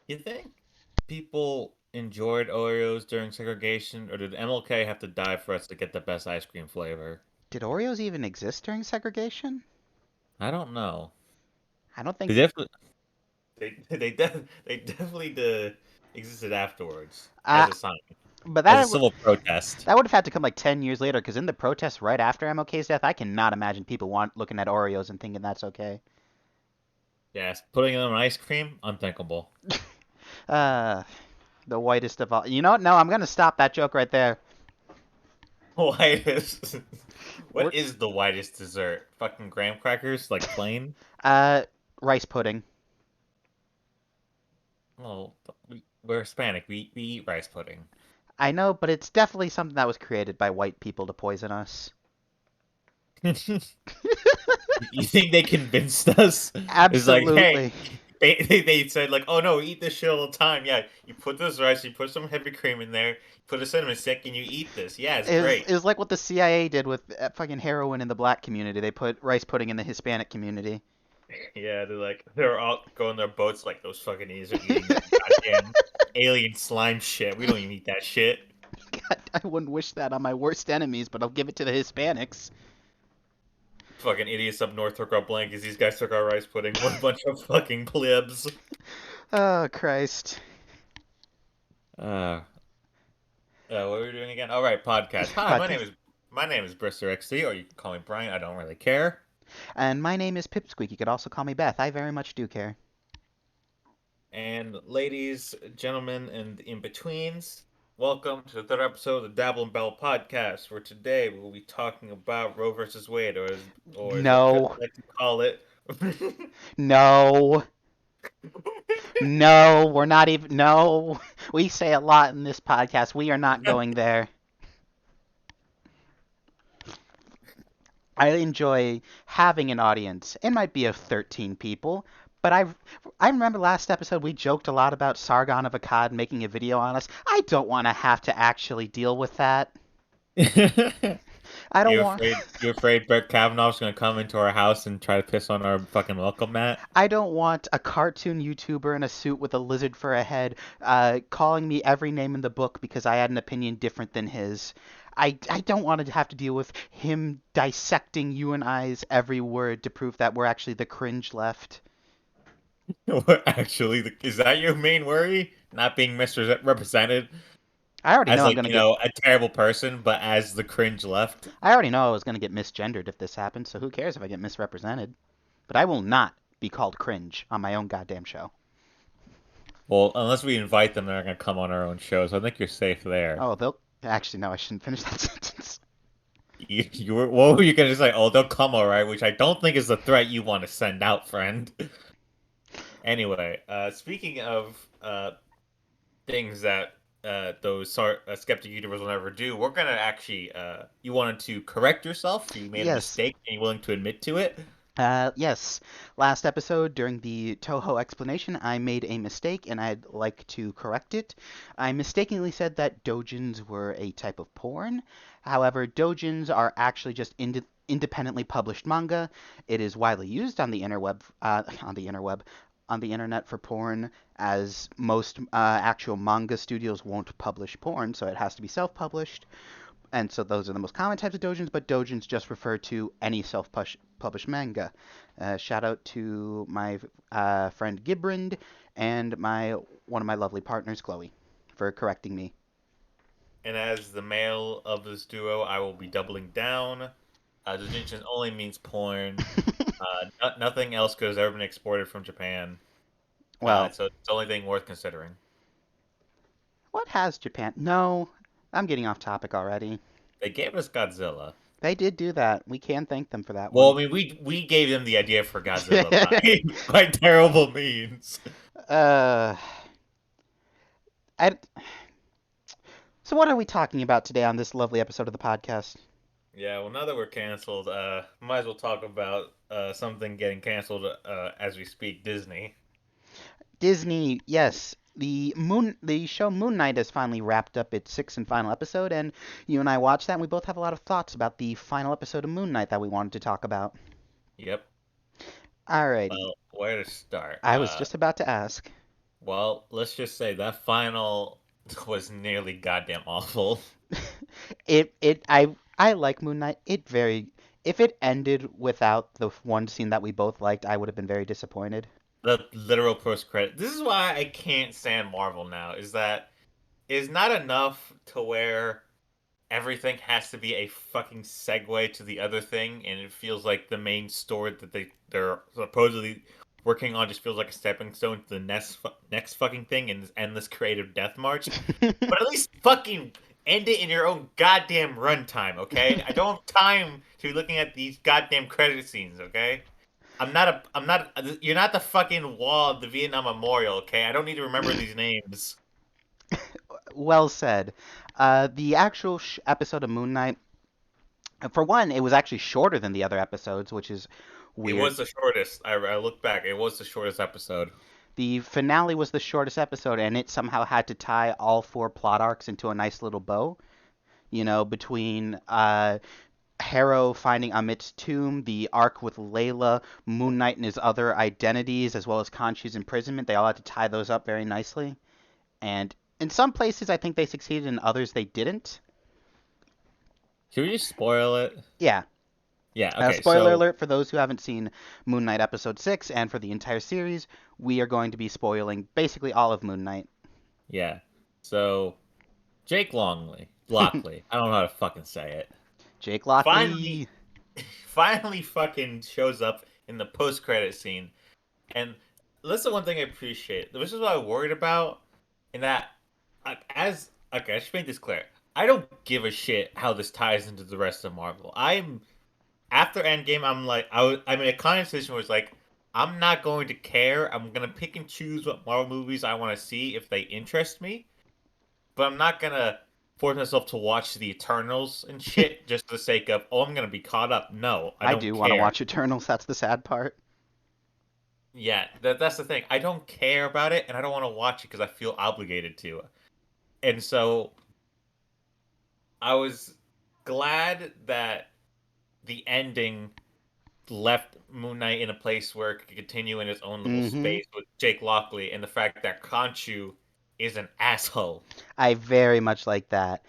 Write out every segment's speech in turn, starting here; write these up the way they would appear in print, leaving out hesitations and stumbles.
You think people enjoyed Oreos during segregation, or did MLK have to die for us to get the best ice cream flavor? Did Oreos even exist during segregation? I don't know. I don't think. They definitely they definitely existed afterwards Uh, as a sign, but as a that civil protest. that would have had to come like 10 years later, because in the protests right after MLK's death, I cannot imagine people looking at Oreos and thinking that's okay. Yes, putting them in ice cream, unthinkable. Uh, the whitest of all. You know what? No, I'm gonna stop that joke right there. Whitest. We're What is the whitest dessert? Fucking graham crackers, like plain? uh rice pudding. Well, we're Hispanic. We eat rice pudding. I know, but it's definitely something that was created by white people to poison us. You think they convinced us? It's like, hey, Absolutely. they said like, oh no, eat this shit all the time. Yeah, you put this rice, you put some heavy cream in there, you put a cinnamon stick, and you eat this. Yeah, it's great. It was like what the CIA did with fucking heroin in the black community. They put rice pudding in the Hispanic community. Yeah, they're all going their boats like those fucking idiots are eating that goddamn alien slime shit. We don't even eat that shit. God, I wouldn't wish that on my worst enemies, but I'll give it to the Hispanics. Fucking idiots up north took our blankets. These guys took our rice pudding. What a bunch of fucking plebs. Oh, Christ. Uh, what are we doing again? All right, podcast. Hi, Podcast. my name is Brister XC, or you can call me Brian. I don't really care. And my name is Pipsqueak. You could also call me Beth. I very much do care. And ladies, gentlemen, and in betweens, welcome to the third episode of the Dabble in Babble podcast. Where today we will be talking about Roe versus Wade, or as I No. like to call it. No. No, we're not even. No. We say a lot in this podcast. We are not going there. I enjoy having an audience. It might be of 13 people, but I remember last episode we joked a lot about Sargon of Akkad making a video on us. I don't want to have to actually deal with that. I don't want You afraid Brett Kavanaugh's gonna come into our house and try to piss on our fucking welcome mat? I don't want a cartoon YouTuber in a suit with a lizard for a head calling me every name in the book because I had an opinion different than his. I don't want to have to deal with him dissecting you and I's every word to prove that we're actually the cringe left. What actually is that your main worry? Not being misrepresented I already as know I'm like, gonna get. a terrible person, but as the cringe left? I already know I was gonna get misgendered if this happened. So who cares if I get misrepresented? But I will not be called cringe on my own goddamn show. Well, unless we invite them, they're not gonna come on our own show, so I think you're safe there. Oh, they'll. Actually, no, I shouldn't finish that sentence. What were you gonna say? Oh, they'll come, all right, which I don't think is the threat you want to send out, friend. Anyway, speaking of things that skeptic YouTubers will never do, we're gonna actually you wanted to correct yourself. You made a Yes, mistake, and you're willing to admit to it. yes. Last episode, during the Toho explanation, I made a mistake and I'd like to correct it. I mistakenly said that dojins were a type of porn. However, dojins are actually just independently published manga. It is widely used on the interweb, on the internet for porn, as most actual manga studios won't publish porn, so it has to be self-published. And so those are the most common types of dojins, but dojins just refer to any self-published manga. Shout out to my friend Gibrand and my one of my lovely partners, Chloe, for correcting me. And as the male of this duo, I will be doubling down. Doujinshi only means porn. Nothing else could have ever been exported from Japan. Well, So it's the only thing worth considering. what has Japan? No, I'm getting off topic already. They gave us Godzilla. They did do that. We can thank them for that Well, one. I mean, we gave them the idea for Godzilla by by terrible means. uh, I, so what are we talking about today on this lovely episode of the podcast? Yeah, well, now that we're canceled, might as well talk about something getting canceled as we speak. Disney. Disney, yes, the show Moon Knight has finally wrapped up its sixth and final episode, and you and I watched that, and we both have a lot of thoughts about the final episode of Moon Knight that we wanted to talk about. Yep. Alrighty, Well, where to start? I was just about to ask. Well, let's just say that final was nearly goddamn awful. I like Moon Knight. If it ended without the one scene that we both liked, I would have been very disappointed. The literal post credit. This is why I can't stand Marvel now. Is that is not enough to where everything has to be a fucking segue to the other thing, and it feels like the main story that they're supposedly working on just feels like a stepping stone to the next fucking thing and this endless creative death march. But at least fucking end it in your own goddamn runtime, okay? I don't have time to be looking at these goddamn credit scenes, okay? I'm not. You're not the fucking wall of the Vietnam Memorial, okay? I don't need to remember these names. Well said. The actual episode of Moon Knight, for one, it was actually shorter than the other episodes, which is It weird. was the shortest. I look back. It was the shortest episode. The finale was the shortest episode, and it somehow had to tie all four plot arcs into a nice little bow. Between Harrow finding Amit's tomb, the arc with Layla, Moon Knight and his other identities, as well as Khonshu's imprisonment, they all had to tie those up very nicely. And in some places, I think they succeeded, in others, they didn't. Should we just spoil it? Yeah. Yeah. Okay. Spoiler So alert for those who haven't seen Moon Knight episode 6, and for the entire series, we are going to be spoiling basically all of Moon Knight. yeah. So Jake Lockley. I don't know how to fucking say it. Jake Finally, Lockley. finally, fucking shows up in the post credit scene, and that's the one thing I appreciate. This is what I worried about, in that, as okay, I should make this clear. I don't give a shit how this ties into the rest of Marvel. I'm after Endgame. I'm like, I'm in a kind of situation where it's like, I'm not going to care. I'm gonna pick and choose what Marvel movies I want to see if they interest me, but I'm not gonna force myself to watch the Eternals and shit just for the sake of, oh, I'm gonna be caught up. No, I I don't do want to care. watch Eternals, that's the sad part. Yeah, that's the thing. I don't care about it, and I don't want to watch it because I feel obligated to. And so I was glad that the ending left Moon Knight in a place where it could continue in its own little Hmm. space with Jake Lockley, and the fact that Khonshu is an asshole. I very much like that.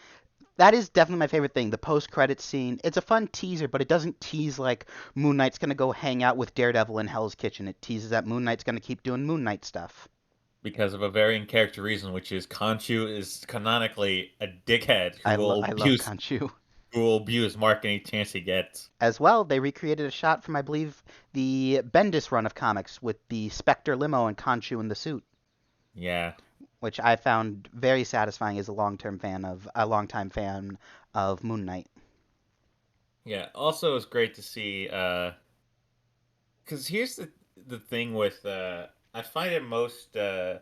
That is definitely my favorite thing. The post-credit scene. It's a fun teaser, but it doesn't tease like Moon Knight's gonna go hang out with Daredevil in Hell's Kitchen. It teases that Moon Knight's gonna keep doing Moon Knight stuff. Because of a varying character reason, which is Khonshu is canonically a dickhead I love Khonshu. who will abuse Mark any chance he gets. As well, they recreated a shot from I believe the Bendis run of comics with the Spectre limo and Khonshu in the suit, Yeah, which I found very satisfying as a longtime fan of Moon Knight. yeah. Also, it's great to see. Because here's the thing with I find it most I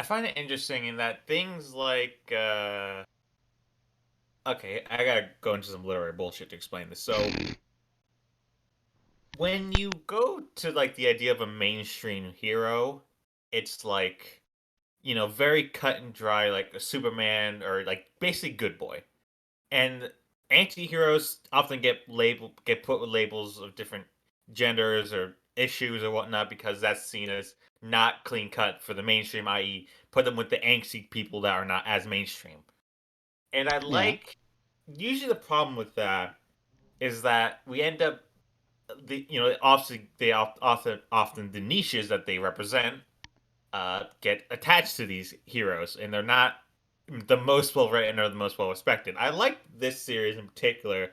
find it interesting in that things like okay, I gotta go into some literary bullshit to explain this. So when you go to like the idea of a mainstream hero, it's like, very cut and dry, like a Superman or like basically good boy. And anti-heroes often get put with labels of different genders or issues or whatnot because that's seen as not clean cut for the mainstream, i.e., put them with the angsty people that are not as mainstream. And I Yeah, like usually the problem with that is that we end up obviously they often the niches that they represent get attached to these heroes, and they're not the most well written or the most well respected. I like this series in particular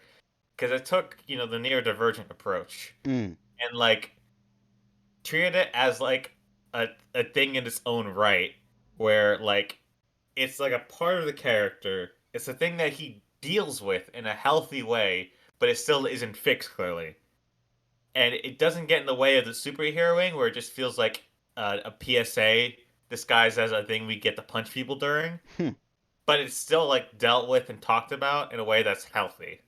because it took the near divergent approach mm, and like treated it as like a thing in its own right, where like it's like a part of the character. It's a thing that he deals with in a healthy way, but it still isn't fixed clearly, and it doesn't get in the way of the superheroing where it just feels like a PSA disguised as a thing we get to punch people during, hmm, but it's still like dealt with and talked about in a way that's healthy.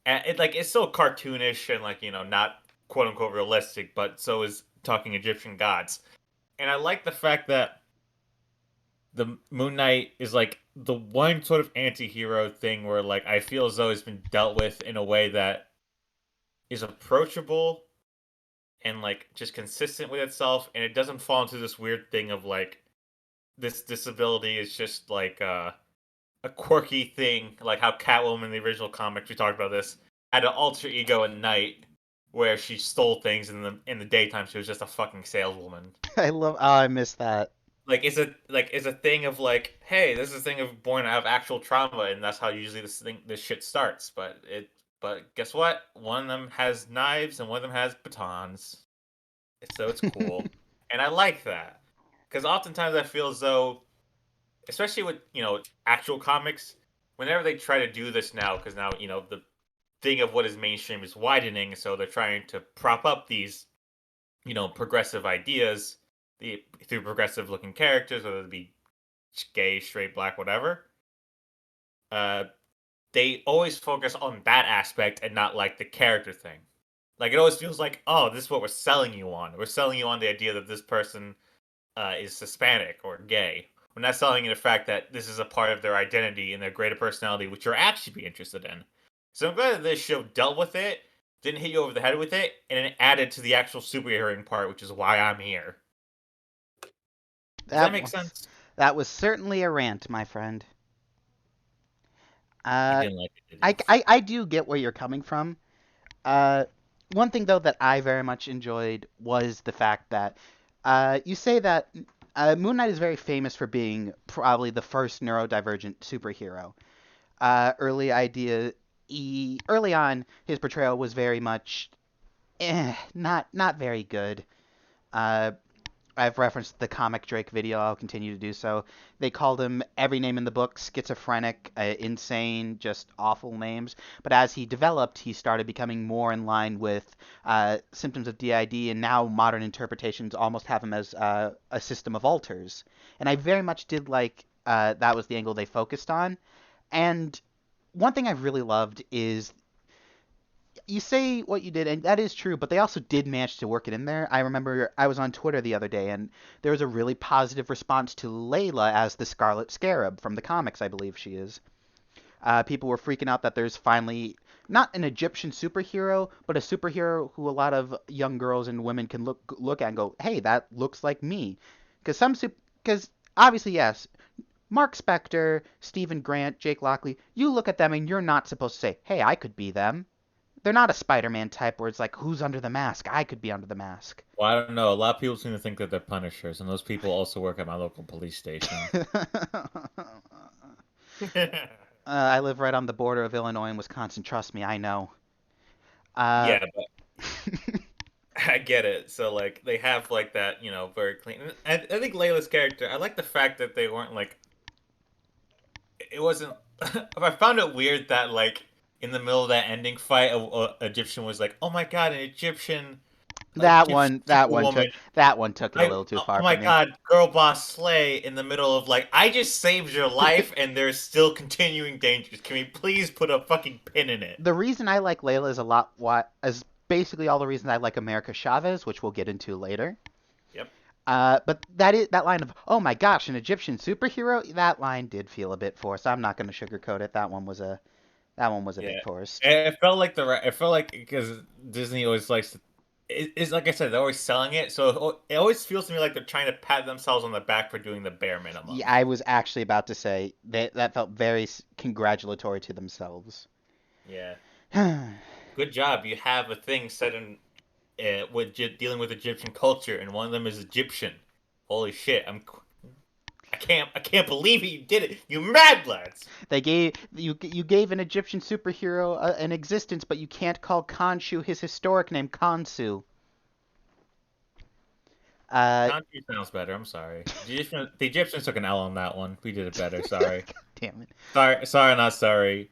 And it's still cartoonish and like not quote unquote realistic, but so is talking Egyptian gods. And I like the fact that the Moon Knight is like the one sort of anti-hero thing where like I feel as though it's been dealt with in a way that is approachable and like just consistent with itself, and it doesn't fall into this weird thing of like this disability is just like a quirky thing, like how Catwoman in the original comics, we talked about this, had an alter ego at night where she stole things, and in the daytime she was just a fucking saleswoman. I love. Oh, I miss that. Like it's a thing of like, hey, this is a thing of born out of actual trauma, and that's how usually this shit starts. But guess what? One of them has knives and one of them has batons, so it's cool, and I like that because oftentimes I feel as though, especially with actual comics, whenever they try to do this now, because now the thing of what is mainstream is widening, so they're trying to prop up these progressive ideas through progressive looking characters, whether it be gay, straight, black, whatever. Uh, they always focus on that aspect and not like the character thing. Like it always feels like, oh, this is what we're selling you on. We're selling you on the idea that this person is Hispanic or gay. We're not selling you the fact that this is a part of their identity and their greater personality, which you're actually be interested in. So I'm glad that this show dealt with it, didn't hit you over the head with it, and it added to the actual superheroing part, which is why I'm here. Does that That make was sense? that was certainly a rant, my friend. You Uh, didn't like it, did you? I do get where you're coming from. Uh, One thing though that I very much enjoyed was the fact that you say that Moon Knight is very famous for being probably the first neurodivergent superhero. Early on, his portrayal was very much not very good. Uh, I've referenced the comic Drake video. I'll continue to do so. They called him every name in the book: schizophrenic, insane, just awful names. But as he developed, he started becoming more in line with symptoms of DID, and now modern interpretations almost have him as a system of alters. And I very much did like that was the angle they focused on. And one thing I've really loved is you say what you did, and that is true, but they also did manage to work it in there. I remember I was on Twitter the other day, and there was a really positive response to Layla as the Scarlet Scarab from the comics, I believe she is. People were freaking out that there's finally not an Egyptian superhero, but a superhero who a lot of young girls and women can look at and go, "Hey, that looks like me." Because obviously, yes, Mark Spector, Stephen Grant, Jake Lockley, you look at them and you're not supposed to say, "Hey, I could be them." They're not a Spider-Man type where it's like, who's under the mask? I could be under the mask. Well, I don't know. A lot of people seem to think that they're Punishers, and those people also work at my local police station. I live right on the border of Illinois and Wisconsin. Trust me, I know. Uh, Yeah, but I get it. So like they have like that, very clean. I think Layla's character. I like the fact that they weren't like it wasn't. I found it weird that like in the middle of that ending fight, a Egyptian was like, "Oh my god, an that Egyptian one, that one superwoman!" took that one took it a I little too oh far my for me. god, girl boss slay in the middle of like I just saved your life and there's still continuing dangers. Can we please put a fucking pin in it? The reason I like Layla is a lot what is basically all the reason I like America Chavez, which we'll get into later. Yep. But that line of "Oh my gosh, an Egyptian superhero," that line did feel a bit forced. I'm not going to sugarcoat it. That one was a bit Yeah. forced. It felt like it felt like because Disney always likes to it's like I said, they're always selling it, so it always feels to me like they're trying to pat themselves on the back for doing the bare Yeah, minimum. I was actually about to say that felt very congratulatory to themselves. Yeah. Good job. You have a thing set in with dealing with Egyptian culture, and one of them is Egyptian. Holy shit! I can't believe it. You did it. You mad lads. You gave an Egyptian superhero an existence, but you can't call Khonshu his historic name Khonsu. Uh, Country sounds better. I'm sorry. The Egyptians took an L on that one. We did it better. Sorry. damn it. Sorry, not sorry.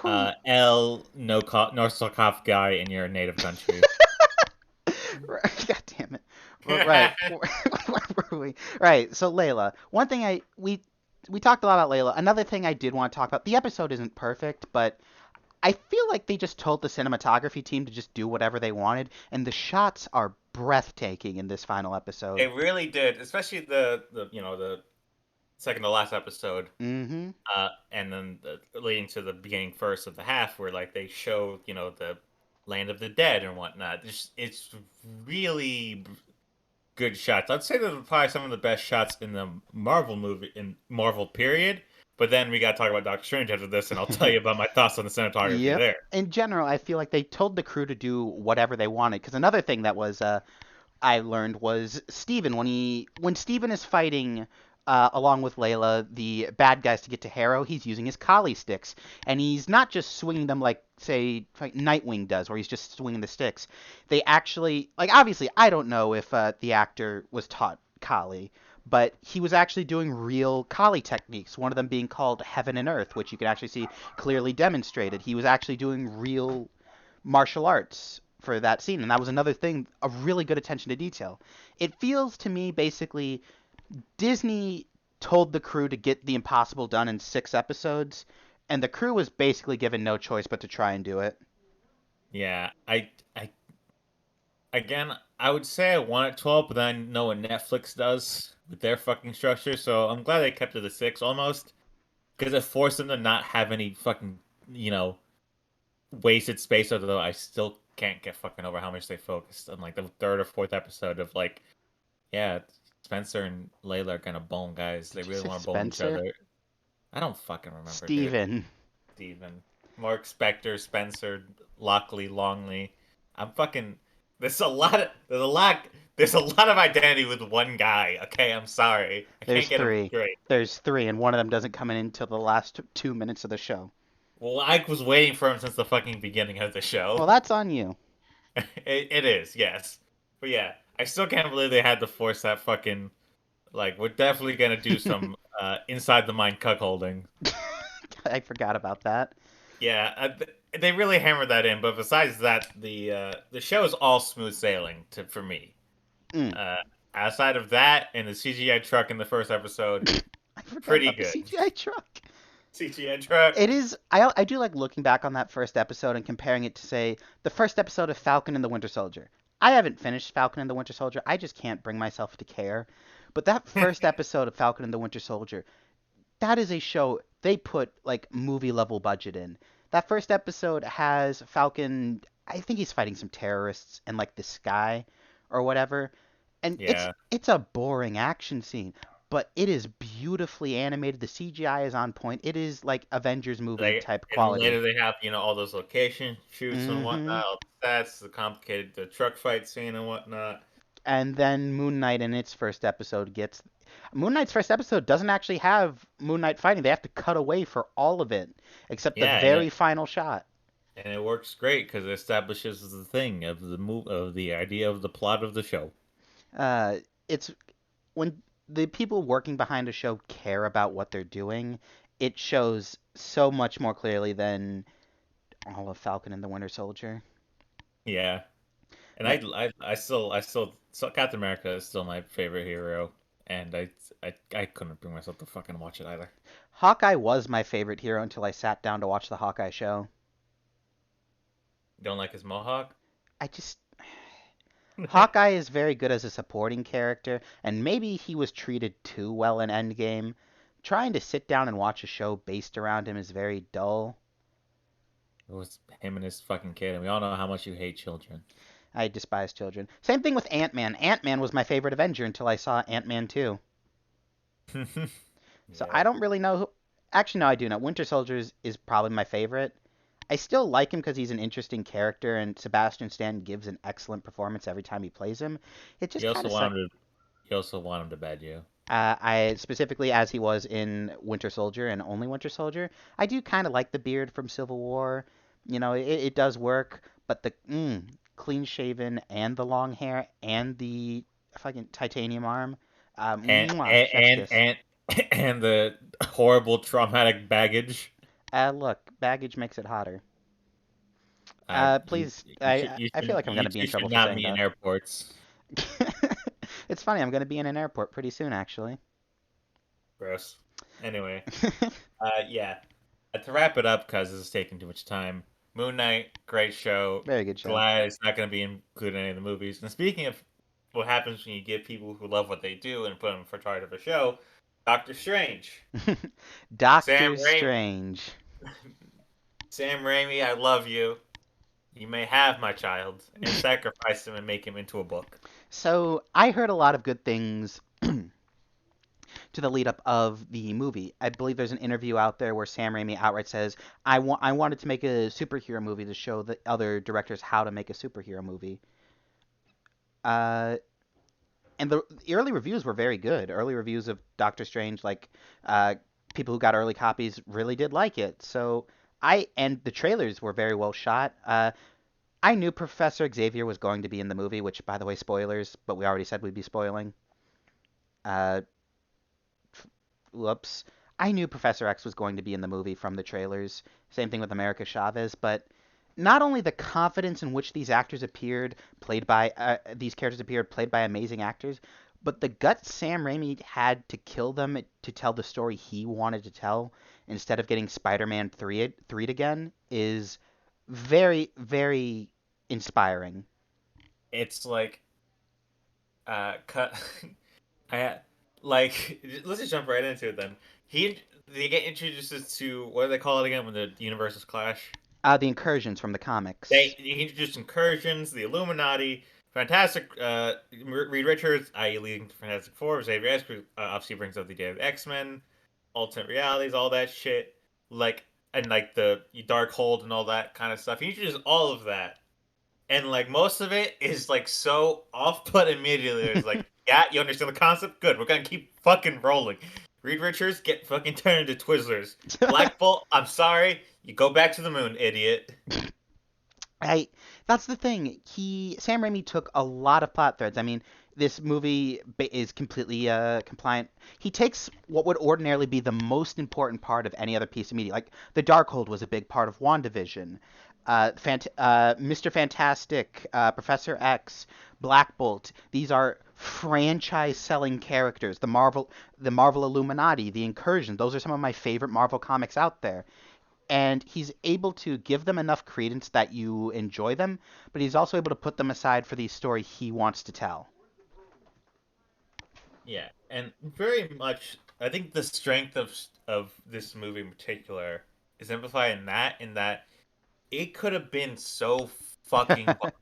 Whew. L no Sarkoph guy in your native country. God damn it. Right. Where were we? Right. So Layla. One thing we talked a lot about Layla. Another thing I did want to talk about. The episode isn't perfect, but I feel like they just told the cinematography team to just do whatever they wanted, and the shots are breathtaking in this final episode. It really did, especially the second to last episode, Mm-hmm. and then leading to the beginning first of the half, where like they show the Land of the Dead and whatnot. It's really good shots. I'd say they're probably some of the best shots in the Marvel movie in Marvel period. But then we got to talk about Doctor Strange after this, and I'll tell you about my thoughts on the cinematography Yep. there. In general, I feel like they told the crew to do whatever they wanted. Because another thing that was I learned was Steven when Steven is fighting along with Layla the bad guys to get to Harrow, he's using his collie sticks, and he's not just swinging them like say like Nightwing does, where he's just swinging the sticks. They actually like obviously I don't know if the actor was taught collie. But he was actually doing real collie techniques, one of them being called Heaven and Earth, which you can actually see clearly demonstrated. He was actually doing real martial arts for that scene, and that was another thing, a really good attention to detail. It feels to me basically Disney told the crew to get the impossible done in 6 episodes, and the crew was basically given no choice but to try and do it. Yeah, I again, I would say I want it 12, but then I know what Netflix does with their fucking structure, so I'm glad they kept it to 6 almost, because it forced them to not have any fucking, you know, wasted space, although I still can't get fucking over how much they focused on like the third or fourth episode of like, yeah, Spencer and Layla are gonna bone, guys. They Did you really say want to bone each Spencer? other. I don't fucking remember, dude. Steven. Steven. Mark Spector, Spencer, Lockley, Longley. I'm fucking. There's a lot of there's a lot of identity with one guy. Okay, I'm sorry, I There's can't get him three. straight. There's three, and one of them doesn't come in until the last 2 minutes of the show. Well, I was waiting for him since the fucking beginning of the Well, show. that's on you. It is, yes, but yeah, I still can't believe they had to force that fucking like. We're definitely gonna do some inside the mind cuckolding. I forgot about that. Yeah, they really hammered that in. But besides that, the show is all smooth sailing for me. Mm. Uh, Outside of that and the CGI truck in the first episode, I forgot pretty about the good. CGI truck. CGI truck. It is. I do like looking back on that first episode and comparing it to say the first episode of Falcon and the Winter Soldier. I haven't finished Falcon and the Winter Soldier. I just can't bring myself to care. But that first episode of Falcon and the Winter Soldier, that is a show they put like movie level budget in. That first episode has Falcon. I think he's fighting some terrorists in like the sky or whatever, and it's Yeah, it's a boring action scene, but it is beautifully animated. The CGI is on point. It is like Avengers movie like, type and then quality. later they have all those location shoots and Hmm. whatnot. All the sets, the complicated the truck fight scene and whatnot. And then Moon Knight in its first episode gets Moon Knight's first episode doesn't actually have Moon Knight fighting. They have to cut away for all of it except the Yeah, very final shot. and it works great because it establishes the thing of the idea of the plot of the show. It's when the people working behind a show care about what they're doing, it shows so much more clearly than all of Falcon and the Winter Soldier. Yeah. And Ma- so Captain America is still my favorite hero, and I couldn't bring myself to fucking watch it either. Hawkeye was my favorite hero until I sat down to watch the Hawkeye show. You don't like his mohawk? I just Hawkeye is very good as a supporting character, and maybe he was treated too well in Endgame. Trying to sit down and watch a show based around him is very dull. It was him and his fucking kid, and we all know how much you hate children. I despise children. Same thing with Ant-Man. Ant-Man was my favorite Avenger until I saw Ant-Man 2. So I Yeah, don't really know who. Actually, no, I do know. Winter Soldier is probably my favorite. I still like him because he's an interesting character, and Sebastian Stan gives an excellent performance every time he plays him. It just you kind also of want sucks. him to you also want him to bed you. I specifically as he was in Winter Soldier and only Winter Soldier. I do kind of like the beard from Civil War. You know, it does work, but the clean shaven and the long hair and the fucking titanium arm, And chef's and kiss. and and the horrible traumatic baggage. Look, baggage makes it hotter. Uh, you Please, you should I feel like I'm gonna be in you trouble should for not saying be in that. airports. It's funny, I'm gonna be in an airport pretty soon, actually. Gross. Anyway, yeah. To wrap it up, because this is taking too much time. Moon Knight, great show. Very good show. Glad it's not going to be included in any of the movies. And speaking of what happens when you give people who love what they do and put them for charge of a show, Doctor Strange, Sam Doctor Raimi, Strange. Sam Raimi, I love you. You may have my child and sacrifice him and make him into a book. So I heard a lot of good things to the lead up of the movie. I believe there's an interview out there where Sam Raimi outright says, I wanted to make a superhero movie to show the other directors how to make a superhero movie." Uh, and the early reviews were very good. Early reviews of Doctor Strange, like uh, people who got early copies, really did like it. So and the trailers were very well shot. I knew Professor Xavier was going to be in the movie, which, by the way, spoilers, but we already said we'd be spoiling. Uh, Whoops. I knew Professor X was going to be in the movie from the trailers. Same thing with America Chavez, but not only the confidence in which these characters appeared, played by amazing actors, but the guts Sam Raimi had to kill them to tell the story he wanted to tell instead of getting Spider-Man 3 again is very, very inspiring. It's like cut. I like let's just jump right into it then. He they get introduced to what do they call it again when the universes clash? The incursions from the They comics. he introduced incursions, the Illuminati, Fantastic Reed Richards, i.e. leading to Fantastic Four, Xavier Esper obviously brings up the idea of X-Men, alternate realities, all that shit. Like and like the Dark Hold and all that kind of stuff. He introduced all of that and like most of it is like so off put immediately. It's like, yeah, you understand the concept? Good. We're gonna keep fucking rolling. Reed Richards get fucking turned into Twizzlers. Black Bolt, I'm sorry. You go back to the moon, idiot. I That's the thing. Sam Raimi took a lot of plot threads. I mean, this movie is completely compliant. He takes what would ordinarily be the most important part of any other piece of media, like the Darkhold was a big part of WandaVision. Mr. Fantastic, Professor X, Black Bolt. These are franchise-selling characters. The Marvel Illuminati, the Incursion. Those are some of my favorite Marvel comics out there, and he's able to give them enough credence that you enjoy them, but he's also able to put them aside for the story he wants to tell. Yeah, and very much I think the strength of this movie in particular is amplified in that it could have been so fucking bogged down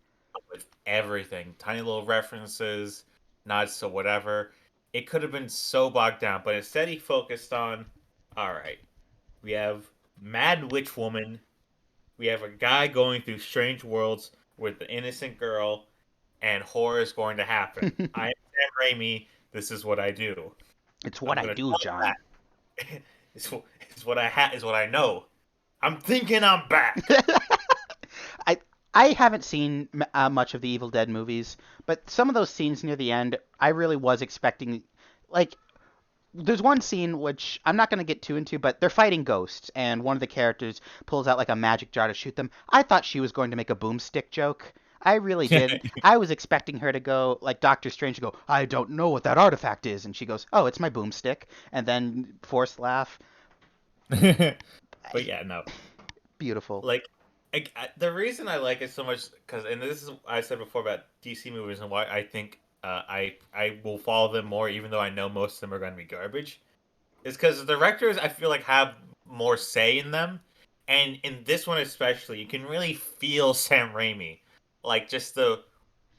with everything. Tiny little references, nods to whatever. It could have been so bogged down, but instead he focused on, all right, we have Mad Witch Woman, we have a guy going through strange worlds with the innocent girl, and horror is going to happen. I am Sam Raimi. This is what I do. It's what I'm I gonna do, tell John. you that. It's what is what I know. I'm thinking I'm back. I I haven't seen much of the Evil Dead movies, but some of those scenes near the end, I really was expecting. Like, there's one scene which I'm not going to get too into, but they're fighting ghosts, and one of the characters pulls out like a magic jar to shoot them. I thought she was going to make a boomstick joke. I really did. I was expecting her to go like Doctor Strange to go, "I don't know what that artifact is," and she goes, "Oh, it's my boomstick," and then forced laugh. But yeah, no. Beautiful. Like the reason I like it so much because and this is I said before about DC movies and why I think I will follow them more even though I know most of them are going to be garbage is because the directors I feel like have more say in them, and in this one especially you can really feel Sam Raimi, like just the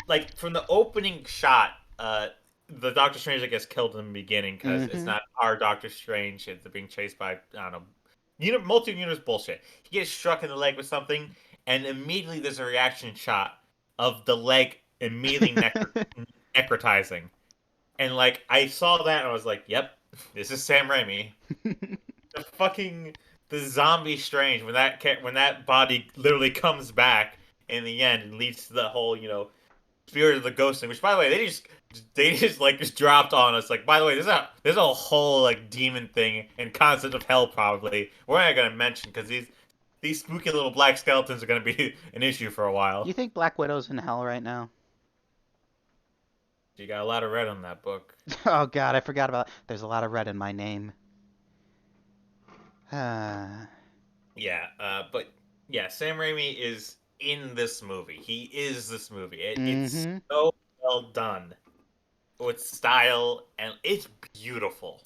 like from the opening shot, the Doctor Strange that gets killed in the beginning because it's Mm-hmm. not our Doctor Strange. It's being chased by I don't know, multi-universe bullshit. He gets struck in the leg with something, and immediately there's a reaction shot of the leg immediately necrotizing. And like I saw that and I was like, "Yep, this is Sam Raimi." The fucking the zombie Strange when that body literally comes back in the end and leads to the whole Spirit of the Ghosting, which by the way, they just like just dropped on us. Like, by the way, there's a whole like demon thing and concept of hell probably. We're not gonna mention because these spooky little black skeletons are gonna be an issue for a You while. think Black Widow's in hell right now? You got a lot of red on that book. Oh God, I forgot about. There's a lot of red in my name. mm-hmm. Yeah, but yeah, Sam Raimi is in this movie. He is this movie. It's so well done with style and it's beautiful.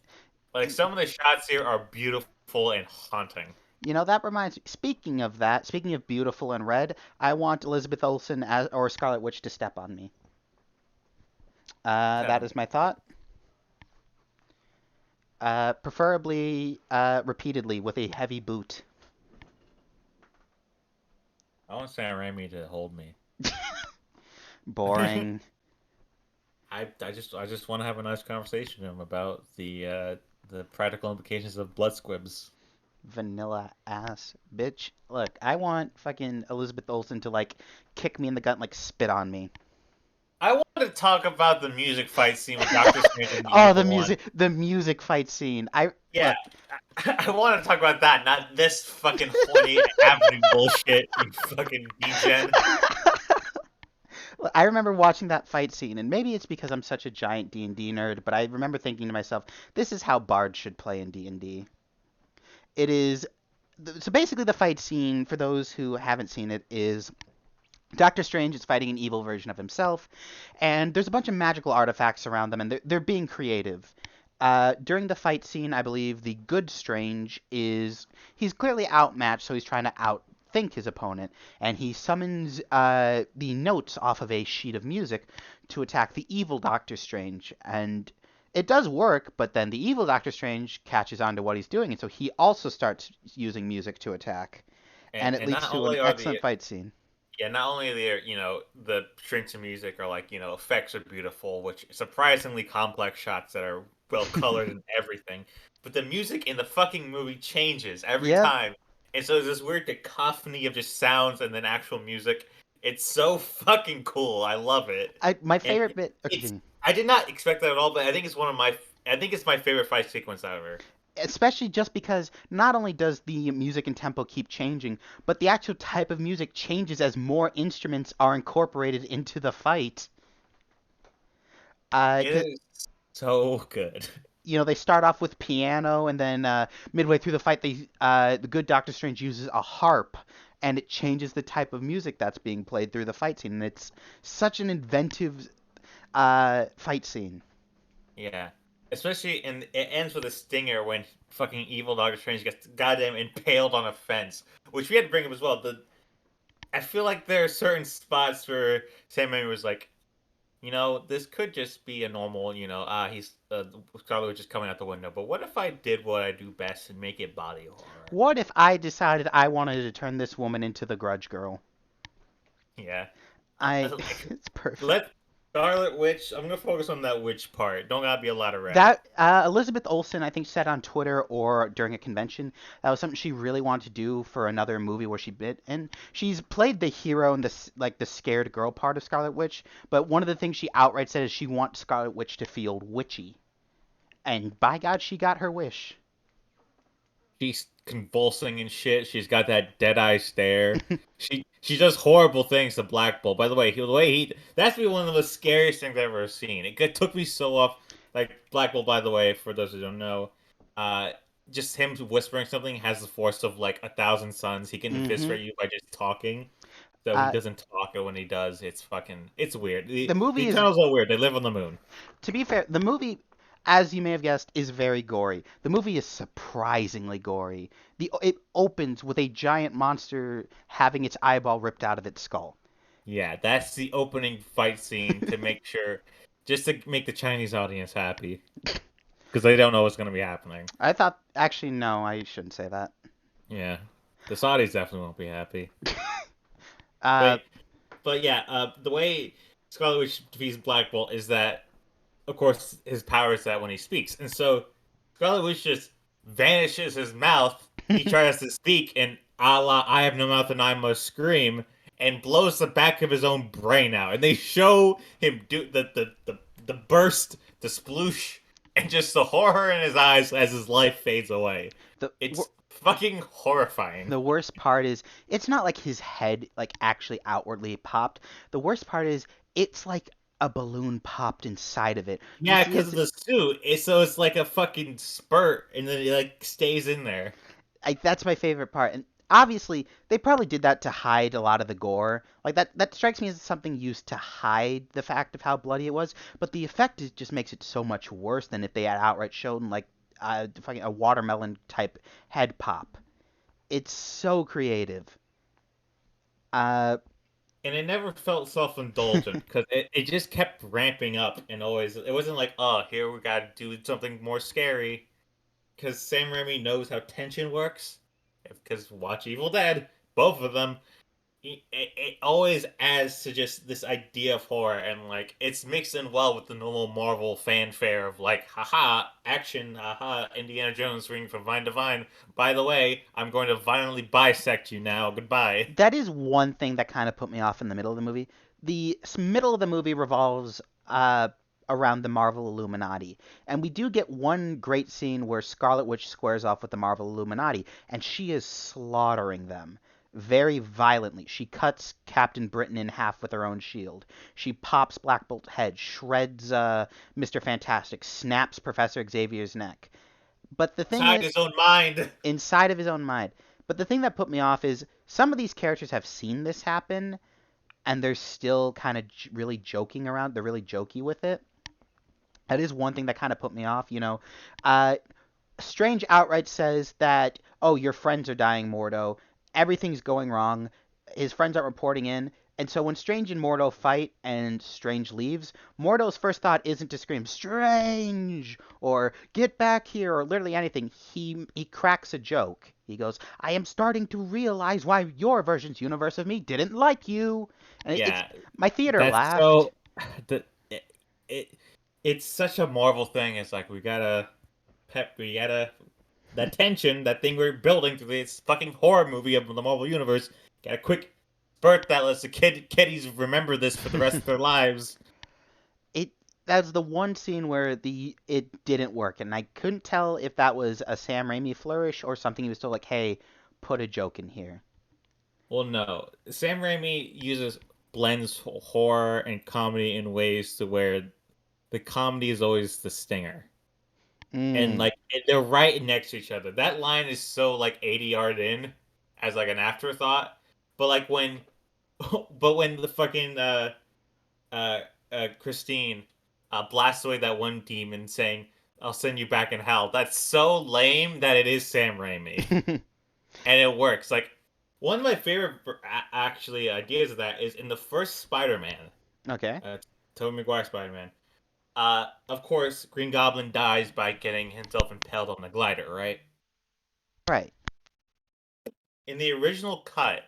Like some of the shots here are beautiful and haunting. That reminds me. Speaking of beautiful and red, I want Elizabeth Olsen or Scarlet Witch to step on me. Tell That me. is my thought. Preferably repeatedly with a heavy boot. I want Sam Raimi to hold me. Boring. I just want to have a nice conversation with him about the practical implications of blood squibs. Vanilla ass bitch. Look, I want fucking Elizabeth Olsen to like kick me in the gut and like spit on me. I want to talk about the music fight scene with Doctor Strange and the Oh, Evil One. the music fight scene. I Yeah, look, I want to talk about that, not this fucking horny happening bullshit. You fucking degen. I remember watching that fight scene, and maybe it's because I'm such a giant D&D nerd, but I remember thinking to myself, this is how bards should play in D&D. It is so basically the fight scene for those who haven't seen it is Doctor Strange is fighting an evil version of himself, and there's a bunch of magical artifacts around them, and they're being creative. During the fight scene, I believe the good Strange he's clearly outmatched, so he's trying to outthink his opponent, and he summons the notes off of a sheet of music to attack the evil Doctor Strange, and it does work, but then the evil Doctor Strange catches on to what he's doing, and so he also starts using music to attack, And and it and leads not to an only are excellent the fight scene. yeah, not only are the the strings of music are like effects are beautiful, which surprisingly complex shots that are well colored and everything, but the music in the fucking movie changes every Yep. time, and so there's this weird cacophony of just sounds and then actual music. It's so fucking cool. I love it, My and favorite bit. Oh, it's continue. I did not expect that at all, but I think it's my favorite fight sequence ever. Especially just because not only does the music and tempo keep changing, but the actual type of music changes as more instruments are incorporated into the fight. 'Cause It is so good. they start off with piano, and then midway through the fight, the good Doctor Strange uses a harp, and it changes the type of music that's being played through the fight scene. And it's such an inventive fight scene. Yeah. Especially and it ends with a stinger when fucking evil Doctor Strange gets goddamn impaled on a fence, which we had to bring up as well. I feel like there are certain spots where Sam Raimi was like, this could just be a normal, he's Scarlet Witch is coming out the window. But what if I did what I do best and make it body horror? What if I decided I wanted to turn this woman into the Grudge Girl? Yeah. Like, It's perfect. let Scarlet Witch. I'm gonna focus on that witch part. Don't gotta be a lot of red. That Elizabeth Olsen, I think, said on Twitter or during a convention that was something she really wanted to do for another movie where she bit. And she's played the hero and the scared girl part of Scarlet Witch. But one of the things she outright said is she wants Scarlet Witch to feel witchy. And by God, she got her wish. She's convulsing and shit. She's got that dead eye stare. She does horrible things to Black Bolt. By the way, that's be one of the scariest things I've ever seen. Took me so off. Like Black Bolt, by the way, for those who don't know, uh, just him whispering something has the force of like 1,000 suns. He can Hmm. eviscerate you by just talking. So he Uh, doesn't talk, and when he does, it's weird. the The movie is, Eternals are weird. They live on the moon. to be fair, the movie, as you may have guessed, is very gory. The movie is surprisingly gory. It opens with a giant monster having its eyeball ripped out of its skull. Yeah, that's the opening fight scene to make sure, just to make the Chinese audience happy, because they don't know what's going to be happening. I thought, actually, no, I shouldn't say that. Yeah, the Saudis definitely won't be happy. Uh, But but yeah, the way Scarlet Witch defeats Black Bolt is that, of course, his power is that when he speaks, and so Scarlet Witch just vanishes his mouth. He tries to speak, and a la "I have no mouth and I must scream," and blows the back of his own brain out. And they show him do the burst, the sploosh, and just the horror in his eyes as his life fades away. the It's fucking horrifying. the worst part is it's not like his head like actually outwardly popped. The worst part is it's like a balloon popped inside of it. You Yeah, see because of his the suit. So it's like a fucking spurt, and then it like stays in there. like that's my favorite part. And obviously they probably did that to hide a lot of the gore. Like that strikes me as something used to hide the fact of how bloody it was, but the effect just makes it so much worse than if they had outright shown like fucking a watermelon type head pop. It's so creative. Uh, And it never felt self-indulgent because it just kept ramping up and always it wasn't like, oh, here we gotta do something more scary. Because Sam Raimi knows how tension works. Because watch Evil Dead, both of them, it always adds to just this idea of horror, and like it's mixed in well with the normal Marvel fanfare of like, haha, action, haha, Indiana Jones ring from vine to vine. By the way, I'm going to violently bisect you now. Goodbye. that is one thing that kind of put me off in the middle of the movie. The middle of the movie revolves around the Marvel Illuminati, and we do get one great scene where Scarlet Witch squares off with the Marvel Illuminati, and she is slaughtering them very violently. She cuts Captain Britain in half with her own shield. She pops Black Bolt's head, shreds Mr. Fantastic, snaps Professor Xavier's neck. But the thing Inside is, his own mind. inside of his own mind. But the thing that put me off is some of these characters have seen this happen and they're still kind of really joking around. They're really jokey with it. That is one thing that kind of put me off. Uh, Strange outright says that, oh, your friends are dying, Mordo. Everything's going wrong. His friends aren't reporting in. And so when Strange and Mordo fight and Strange leaves, Mordo's first thought isn't to scream, Strange! Or get back here, or literally anything. He cracks a joke. He goes, I am starting to realize why your version's universe of me didn't like you. And it's Yeah, my theater that's laughed. so. The it it's such a Marvel thing. It's like we gotta that tension, that thing we're building through this fucking horror movie of the Marvel universe. Got a quick spurt that lets the kiddies remember this for the rest of their lives. it That's the one scene where the it didn't work, and I couldn't tell if that was a Sam Raimi flourish or something he was still like, hey, put a joke in here. Well, no, Sam Raimi blends horror and comedy in ways to where the comedy is always the stinger. And Mm. like they're right next to each other. That line is so like 80 yard in as like an afterthought. But like when but when the fucking uh Christine blasts away that one demon saying, I'll send you back in hell. That's so lame that it is Sam Raimi. And it works. Like one of my favorite actually ideas of that is in the first Spider-Man, Okay. uh Tobey Maguire Spider-Man. Of course, Green Goblin dies by getting himself impaled on the glider, right? Right. In the original cut,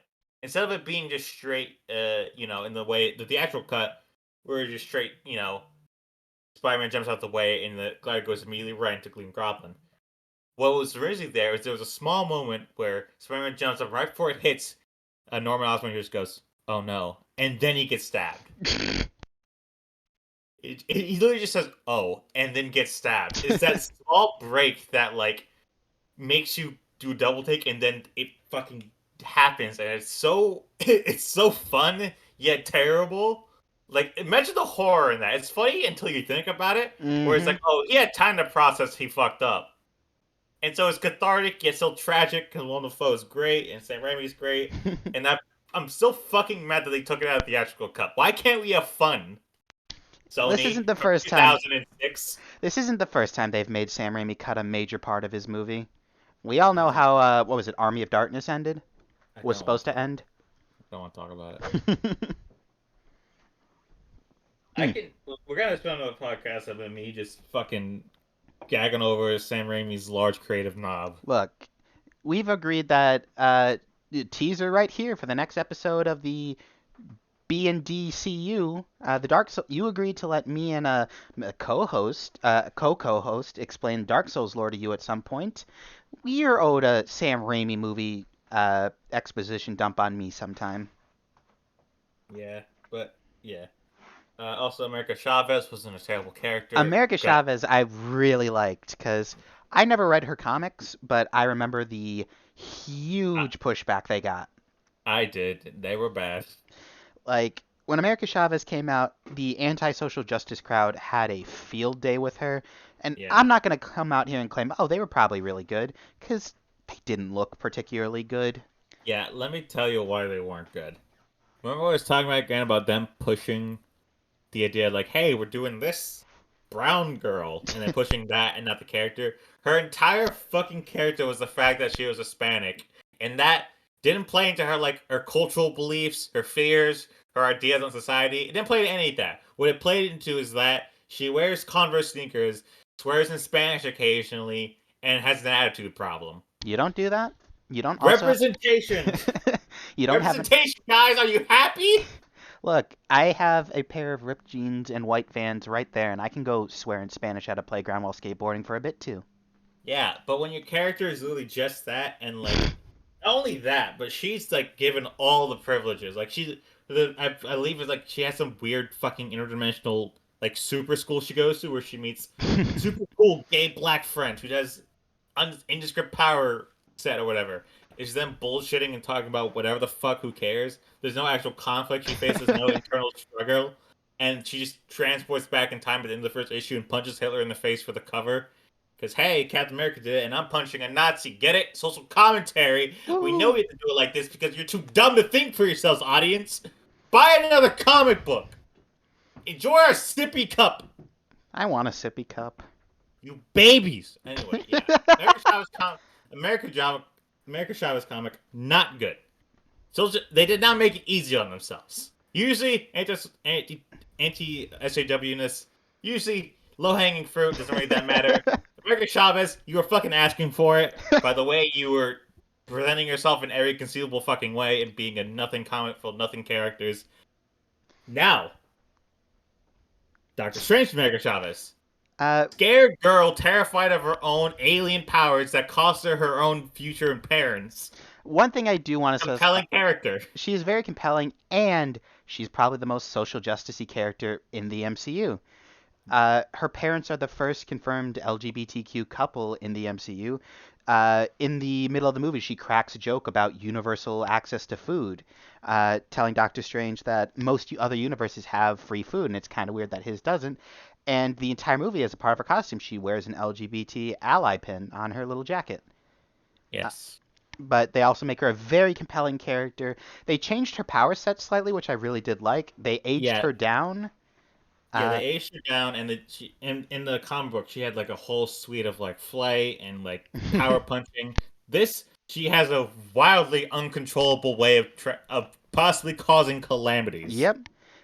instead of it being just straight, in the way the theatrical cut, where it's just straight, Spider-Man jumps out the way and the glider goes immediately right into Green Goblin. What was originally there is there was a small moment where Spider-Man jumps up right before it hits Norman Osborn, who just goes, "Oh no," and then he gets stabbed. He literally just says "oh" and then gets stabbed. It's that small break that like makes you do a double take, and then it fucking happens, and it's so it's so fun yet terrible. Like imagine the horror in that. It's funny until you think about it, where it's Mm-hmm. like, oh, he had time to process he fucked up, and so it's cathartic yet still tragic because Willem Dafoe is great and Sam Raimi's great, and that I'm still fucking mad that they took it out of the theatrical cut. Why can't we have fun? this Sony isn't the from first time. 2006. This isn't the first time they've made Sam Raimi cut a major part of his movie. We all know Yeah, how what was it? Army of Darkness ended. I Was don't want supposed to to talk. end. Don't want to talk about it. I Hmm. can. We're gonna spend another podcast of me just fucking gagging over Sam Raimi's large creative knob. Look, we've agreed that the teaser right here for the next episode of the B&DCU, the Dark Soul. You agreed to let me and a co-host, co-host, explain Dark Souls lore to you at some point. We're owed a Sam Raimi movie exposition dump on me sometime. Yeah, but yeah. Also, America Chavez wasn't a terrible character. America Good. Chavez, I really liked because I never read her comics, but I remember the I, huge pushback they got. I did. They were bad. Like when America Chavez came out, the anti-social justice crowd had a field day with her, and I'm Yeah. not gonna come out here and claim, oh, they were probably really good, because they didn't look particularly good. Yeah. Let me tell you why they weren't good. Remember I was talking about them pushing the idea like, hey, we're doing this brown girl, and then pushing that and not the character. Her entire fucking character was the fact that she was Hispanic, and that didn't play into her like her cultural beliefs, her fears, her ideas on society. It didn't play into any of that. What it played into is that she wears Converse sneakers, swears in Spanish occasionally, and has an attitude problem. You don't do that. You don't also. Representation, You don't have an. representation, guys. Are you happy? Look, I have a pair of ripped jeans and white Vans right there, and I can go swear in Spanish at a playground while skateboarding for a bit too. Yeah, but when your character is literally just that, and like not only that, but she's like given all the privileges. Like I believe it's like she has some weird fucking interdimensional like super school she goes to where she meets super cool gay black friends who does indescript power set or whatever. It's them bullshitting and talking about whatever the fuck. Who cares? There's no actual conflict she faces, no internal struggle, and she just transports back in time at the end of the first issue and punches Hitler in the face for the cover. Because, hey, Captain America did it, and I'm punching a Nazi. Get it? Social commentary. We know Woo! we have to do it like this because you're too dumb to think for yourselves, audience. Buy another comic book. Enjoy our sippy cup. I want a sippy cup. You babies. Anyway, yeah. America Chavez comic, not good. So they did not make it easy on themselves. Usually, anti SJW-ness, usually low hanging fruit, doesn't really that matter. America Chavez, you were fucking asking for it by the way you were presenting yourself in every conceivable fucking way and being a nothing comic full of nothing characters. Now, Doctor Strange America Chavez. uh, Scared girl terrified of her own alien powers that cost her her own future and parents. One thing I do want to say is Compelling character. she is very compelling, and she's probably the most social justicey character in the MCU. Her parents are the first confirmed LGBTQ couple in the MCU. In the middle of the movie, she cracks a joke about universal access to food, telling Doctor Strange that most other universes have free food, and it's kind of weird that his doesn't. And the entire movie, as a part of her costume, she wears an LGBT ally pin on her little jacket. Uh, Yes. but they also make her a very compelling character. They changed her power set slightly, which I really did like. They aged Yeah. her down. Yeah, Uh, they aged her down, and in the comic book, she had like a whole suite of like flight and like power punching. This she has a wildly uncontrollable way of possibly causing calamities. Yep.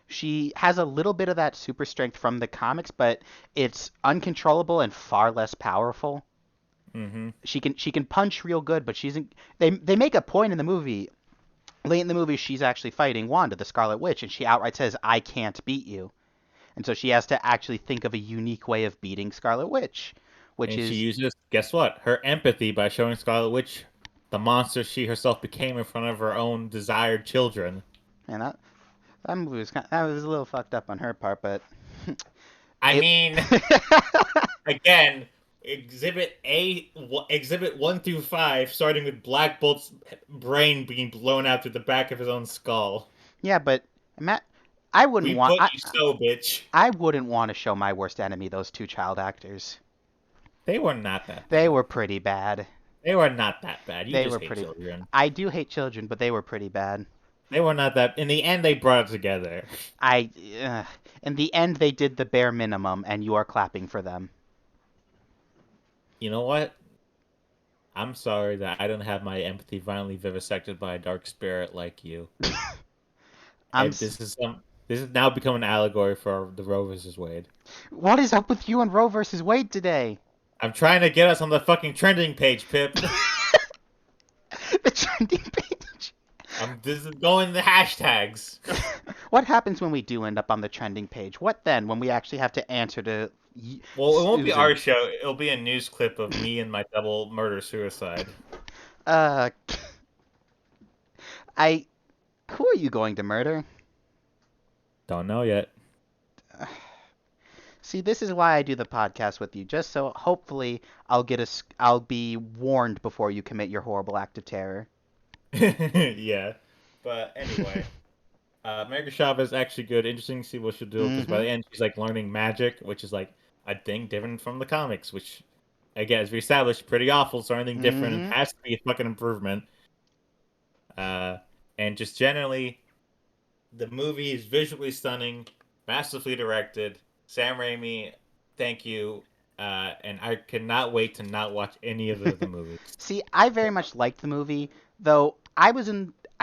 She has a little bit of that super strength from the comics, but it's uncontrollable and far less powerful. Mm-hmm. She can punch real good, but she's in, they make a point in the movie. Late in the movie, she's actually fighting Wanda, the Scarlet Witch, and she outright says, "I can't beat you." And so she has to actually think of a unique way of beating Scarlet Witch, which And she is uses, guess what? Her empathy by showing Scarlet Witch the monster she herself became in front of her own desired children. and that movie was that was a little fucked up on her part, but I it. mean, again, Exhibit 1 through 5, starting with Black Bolt's brain being blown out through the back of his own skull. Yeah, but Matt, I wouldn't We want put you so, bitch. I wouldn't want to show my worst enemy those two child actors. They were not that They bad. were pretty bad. They were not that bad. You They just were hate pretty. children. I do hate children, but they were pretty bad. They were not that. In the end, they brought it together. I, in the end, they did the bare minimum, and you are clapping for them. You know what? I'm sorry that I don't have my empathy violently vivisected by a dark spirit like you. I'm. And this is now become an allegory for the Roe versus Wade. What is up with you and Roe versus Wade today? I'm trying to get us on the fucking trending page, Pip. The trending page. This is going the hashtags. What happens when we do end up on the trending page? What then when we actually have to answer to Well, it won't be Susan? our show. It'll be a news clip of me and my double murder suicide. Uh, I. Who are you going to murder? Don't know yet. See, this is why I do the podcast with you, just so hopefully I'll be warned before you commit your horrible act of terror. Yeah. But anyway, America Chavez is actually good. Interesting to see what she'll do because by Mm-hmm. the end she's like learning magic, which is like a thing different from the comics, which again as we established pretty awful. So anything different and Mm-hmm. has to be a fucking improvement. And just generally, the movie is visually stunning, masterfully directed. Sam Raimi, thank you. And I cannot wait to not watch any of the movies. See, I very much liked the movie, Though I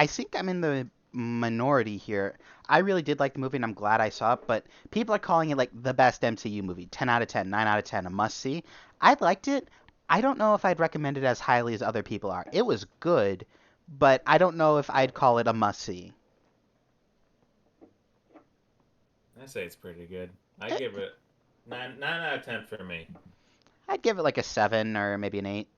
think I'm in the minority here. I really did like the movie and I'm glad I saw it, but people are calling it like the best MCU movie. 10 out of 10, 9 out of 10, a must see. I liked it. I don't know if I'd recommend it as highly as other people are. It was good, but I don't know if I'd call it a must see. I say it's pretty good. I give it nine out of 10 for me. I'd give it like a 7 or maybe an 8.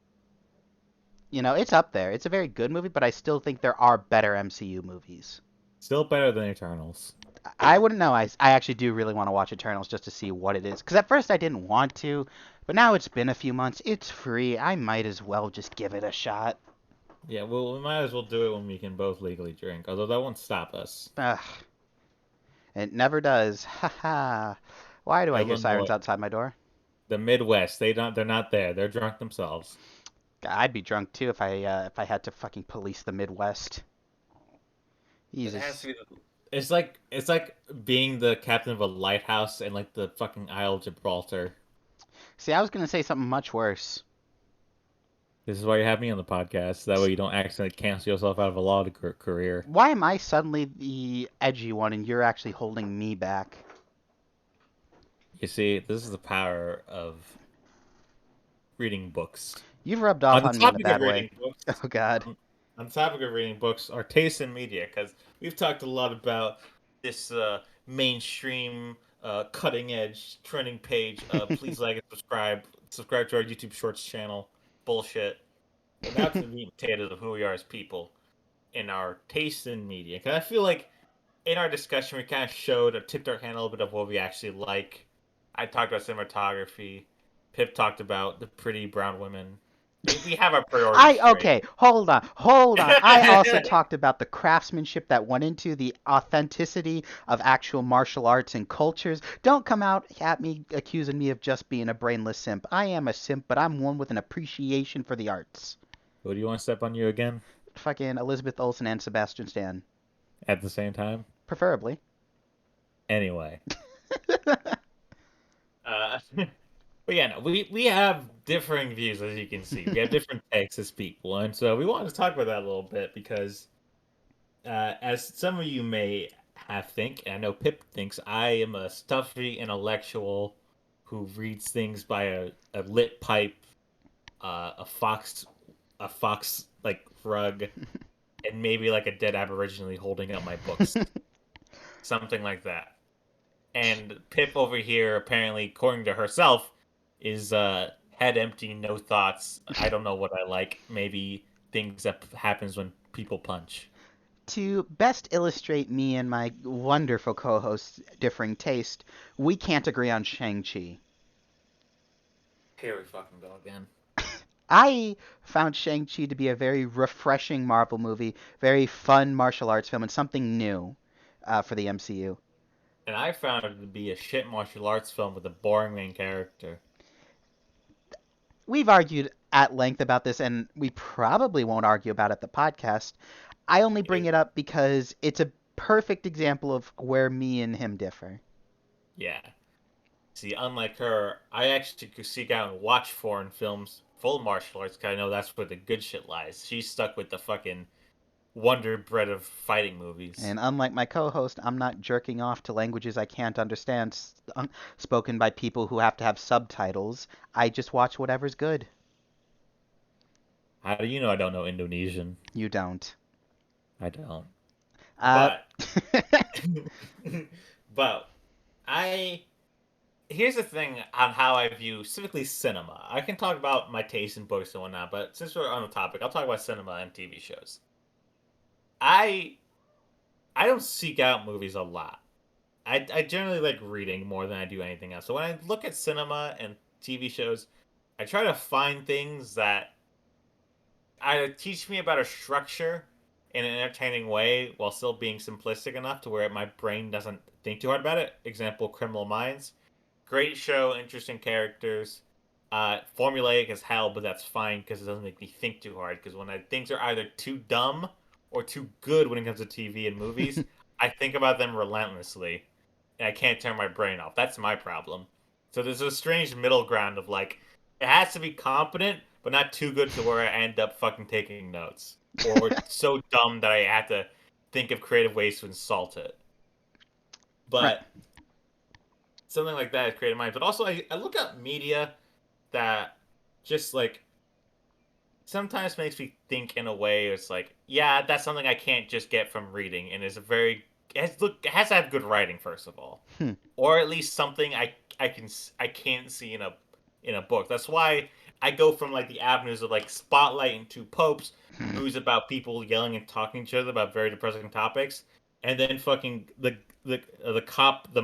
You know, it's up there. It's a very good movie, but I still think there are better MCU movies. Still better than Eternals. I wouldn't know. I actually do really want to watch Eternals just to see what it is. Because at first I didn't want to, but now it's been a few months. It's free. I might as well just give it a shot. Yeah, well, we might as well do it when we can both legally drink, although that won't stop us. Ugh, it never does. Haha. Why do I hear sirens Illinois, outside my door? the Midwest, they're not there. They're drunk themselves. I'd be drunk too if I had to fucking police the Midwest. It has Jesus. to be. It's like being the captain of a lighthouse in like the fucking Isle of Gibraltar. See, I was gonna say something much worse. This is why you have me on the podcast. That way you don't accidentally cancel yourself out of a law career. Why am I suddenly the edgy one and you're actually holding me back? You see, this is the power of reading books. You've rubbed On off the on me in a topic of bad way. reading books, Oh God. on the topic of reading books, our taste in media, because we've talked a lot about this mainstream, cutting edge, trending page. Please like and subscribe. Subscribe to our YouTube Shorts channel. Bullshit. But now to the meat and potatoes of who we are as people in our taste in media. Because I feel like in our discussion, we kind of showed or tipped our hand a little bit of what we actually like. I talked about cinematography. Pip talked about the pretty brown women. We have our priorities I straight. okay, hold on. I also talked about the craftsmanship that went into the authenticity of actual martial arts and cultures. Don't come out at me accusing me of just being a brainless simp. I am a simp, but I'm one with an appreciation for the arts. Who do you want to step on you again Fucking Elizabeth Olsen and Sebastian Stan, at the same time? preferably. Anyway, but yeah, no, we have differing views as you can see. We have different takes as people, and so we wanted to talk about that a little bit because, as some of you may have think, and I know Pip thinks, I am a stuffy intellectual who reads things by a lit pipe, a fox like rug, and maybe like a dead aboriginally holding up my books, something like that. And Pip over here, apparently, according to herself, is head empty, no thoughts. I don't know what I like. Maybe things that happens when people punch. To best illustrate me and my wonderful co-host's differing taste, we can't agree on Shang-Chi. Here we fucking go again. I found Shang-Chi to be a very refreshing Marvel movie, very fun martial arts film, and something new for the MCU. And I found it to be a shit martial arts film with a boring main character. We've argued at length about this, and we probably won't argue about it at the podcast. I only bring It, it up because it's a perfect example of where me and him differ. yeah. See, unlike her, I actually could seek out and watch foreign films full of martial arts because I know that's where the good shit lies. She's stuck with the fucking Wonder Bread of fighting movies. And unlike my co-host, I'm not jerking off to languages I can't understand spoken by people who have to have subtitles. I just watch whatever's good. How do you know I don't know Indonesian? You don't. I don't. Uh, But but I here's the thing on how I view specifically cinema. I can talk about my taste in books and whatnot, but since we're on the topic, I'll talk about cinema and TV shows. I I don't seek out movies a lot. I generally like reading more than I do anything else. So when I look at cinema and TV shows, I try to find things that either teach me about a structure in an entertaining way while still being simplistic enough to where my brain doesn't think too hard about it. Example, Criminal Minds. Great show, interesting characters. Formulaic as hell, but that's fine because it doesn't make me think too hard. Because when things are either too dumb or too good when it comes to TV and movies, I think about them relentlessly, and I can't turn my brain off. That's my problem. So there's a strange middle ground of like, it has to be competent, but not too good to where I end up fucking taking notes. or so dumb that I had to think of creative ways to insult it. Right. But something like that is creative mind. But also, I look at media that just like sometimes makes me think in a way it's like, yeah, that's something I can't just get from reading, and is a very it has to have good writing first of all, Hmm. or at least something I can't see in a book. That's why I go from like the avenues of like spotlighting to Popes, movies about people yelling and talking to each other about very depressing topics, and then fucking the cop, the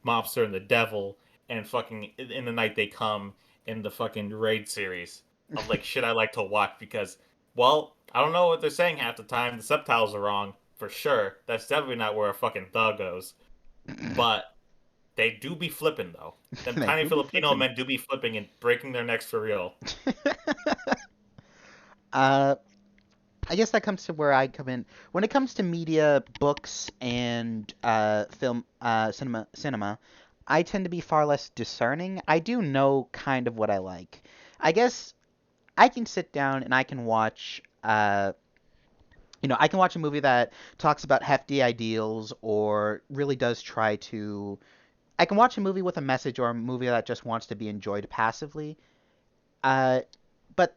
mobster, and the devil, and fucking in the night they come in the fucking raid series of like shit I like to watch because, well, I don't know what they're saying half the time. The subtitles are wrong for sure. That's definitely not where a fucking thug goes. But they do be flipping though. Them They tiny do be Filipino flipping. men do be flipping and breaking their necks for real. uh, I guess that comes to where I come in. When it comes to media, books, and film, cinema, I tend to be far less discerning. I do know kind of what I like. I guess I can sit down and I can watch. I can watch a movie that talks about hefty ideals or really does try to. I can watch a movie with a message or a movie that just wants to be enjoyed passively. Uh, but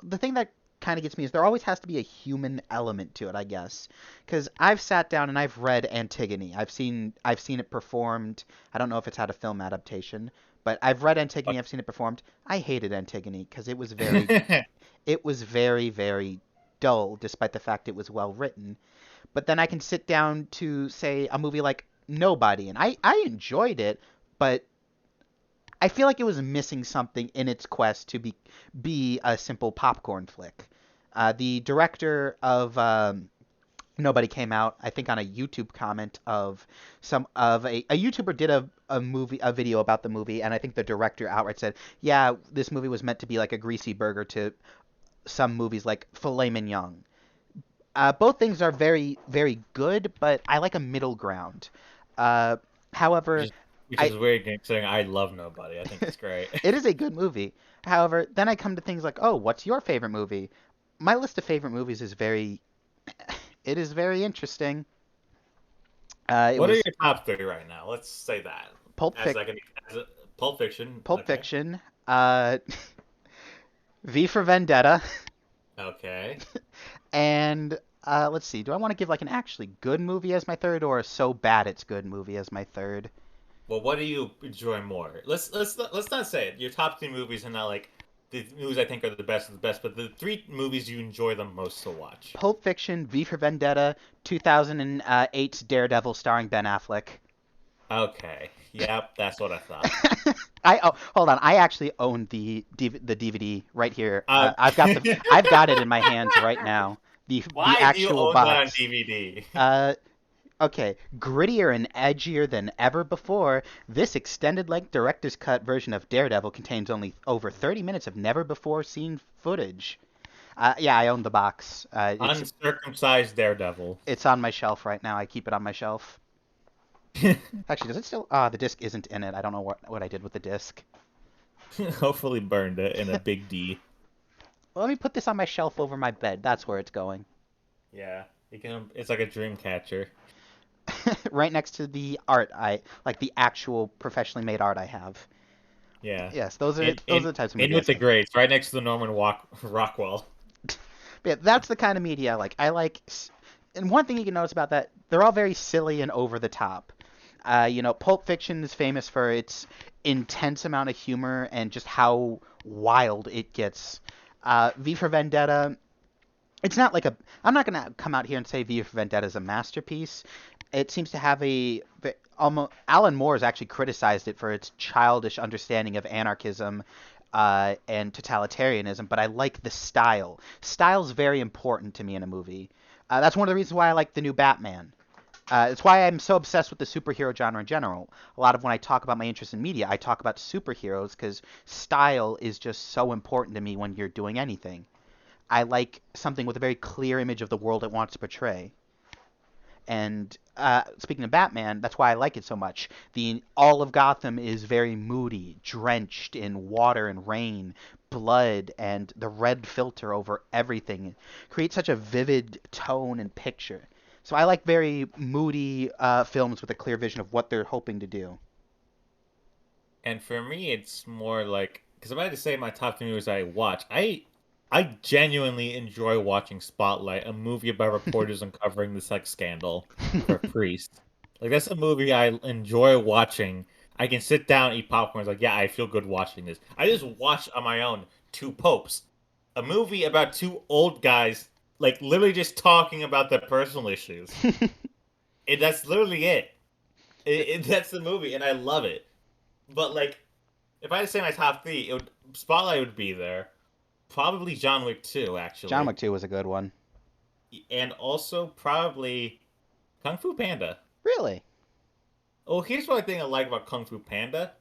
the thing that kind of gets me is there always has to be a human element to it, I guess. Because I've sat down and I've read Antigone. I've seen it performed. I don't know if it's had a film adaptation, but I've read Antigone. I've seen it performed. I hated Antigone because it was very very dull, despite the fact it was well written. But then I can sit down to say a movie like Nobody, and I enjoyed it, but I feel like it was missing something in its quest to be a simple popcorn flick. The director of Nobody came out, I think, on a YouTube comment of a YouTuber did a video about the movie, and I think the director outright said, "Yeah, this movie was meant to be like a greasy burger to some movies like Filet Mignon." Both things are very very good, but I like a middle ground. Uh, which however, is which I is weird considering I love Nobody. I think it's great. it is a good movie. However, then I come to things like, oh, what's your favorite movie? My list of favorite movies is very, it is very interesting. It What are was your top three right now? Let's say that Pulp as Fic, like as a Pulp Fiction. Pulp Okay. Fiction, V for Vendetta, Okay. and let's see. Do I want to give like an actually good movie as my third, or a so bad it's good movie as my third? Well, what do you enjoy more? Let's not say it. Your top three movies are not like the movies I think are the best of the best, but the three movies you enjoy the most to watch. Pulp Fiction, V for Vendetta, 2008's Daredevil starring Ben Affleck. Okay. Yep, that's what I thought. Hold on. I actually own the DVD right here. Uh, I've got it in my hands right now. The why do you actual own that on box. DVD? Uh, okay, grittier and edgier than ever before. This extended length director's cut version of Daredevil contains only over 30 minutes of never before seen footage. Yeah, I own the box. Uncircumcised Daredevil. It's on my shelf right now. I keep it on my shelf. Actually, does it still? The disc isn't in it. I don't know what I did with the disc. Hopefully burned it in a big D. Well, let me put this on my shelf over my bed. That's where it's going. Yeah, you can. It's like a dream catcher. Right next to the art I like, the actual professionally made art I have. Yeah, Yes, those are in those in are the types of in media I with the stuff. greats, right next to the Rockwell. But yeah, that's the kind of media I like. And one thing you can notice about that, they're all very silly and over the top. Pulp Fiction is famous for its intense amount of humor and just how wild it gets. V for Vendetta, it's not like a. I'm not gonna come out here and say V for Vendetta is a masterpiece. It seems to have almost. Alan Moore has actually criticized it for its childish understanding of anarchism and totalitarianism, but I like the style. Style's very important to me in a movie. That's one of the reasons why I like the new Batman. It's why I'm so obsessed with the superhero genre in general. A lot of when I talk about my interest in media, I talk about superheroes because style is just so important to me when you're doing anything. I like something with a very clear image of the world it wants to portray. And speaking of Batman, that's why I like it so much. The all of Gotham is very moody, drenched in water and rain, blood and the red filter over everything create such a vivid tone and picture. So I like very moody films with a clear vision of what they're hoping to do. And for me, it's more like because if I had to say my top three movies I watch, I genuinely enjoy watching Spotlight, a movie about reporters uncovering the sex scandal for priests. Like that's a movie I enjoy watching. I can sit down, eat popcorn. It's like, yeah, I feel good watching this. I just watched on my own Two Popes, a movie about two old guys, like literally just talking about their personal issues. And that's literally it. That's the movie, and I love it. But like, if I had to say my top three, Spotlight would be there. Probably John Wick 2, John actually. Wick 2 was a good one. And also probably Kung Fu Panda. Really? Oh, here's what I think I like about Kung Fu Panda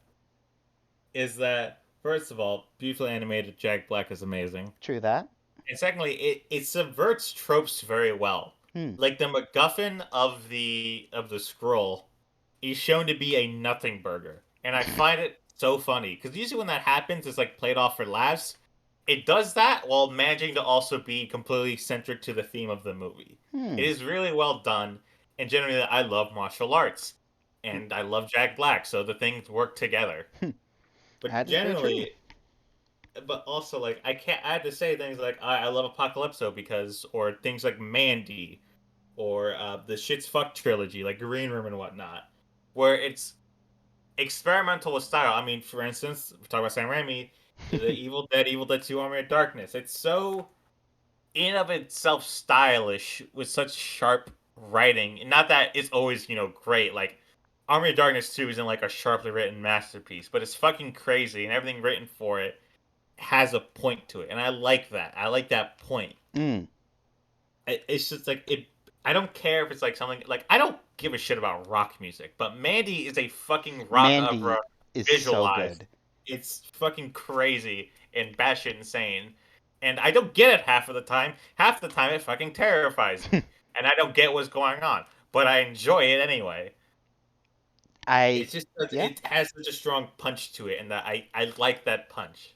is that first of all, beautifully animated Jack Black is amazing. True that. And secondly, it subverts tropes very well. Hmm. Like the MacGuffin of the scroll is shown to be a nothing burger. And I find it so funny because usually when that happens, it's like played off for laughs. It does that while managing to also be completely centric to the theme of the movie. It Hmm. is really well done, and generally, I love martial arts, and I love Jack Black, so the things work together. But That is very true. generally, but also like I can't. I have to say things like I love Apocalypso because, or things like Mandy, or the Shit's Fuck trilogy, like Green Room and whatnot, where it's experimental with style. I mean, for instance, we talk about Sam Raimi, the Evil Dead 2, Army of Darkness. It's so in of itself stylish with such sharp writing. And not that it's always great. Like Army of Darkness 2 isn't like a sharply written masterpiece, but it's fucking crazy, and everything written for it has a point to it, and I like that. I like that point. Mm. It's just like it. I don't care if it's like something like I don't give a shit about rock music, but Mandy is a fucking rock opera Mandy is so visualized. good. It's fucking crazy and batshit insane, and I don't get it half of the time. Half the time, it fucking terrifies me, and I don't get what's going on, but I enjoy it anyway. I It's just yeah. it has such a strong punch to it, and that I like that punch.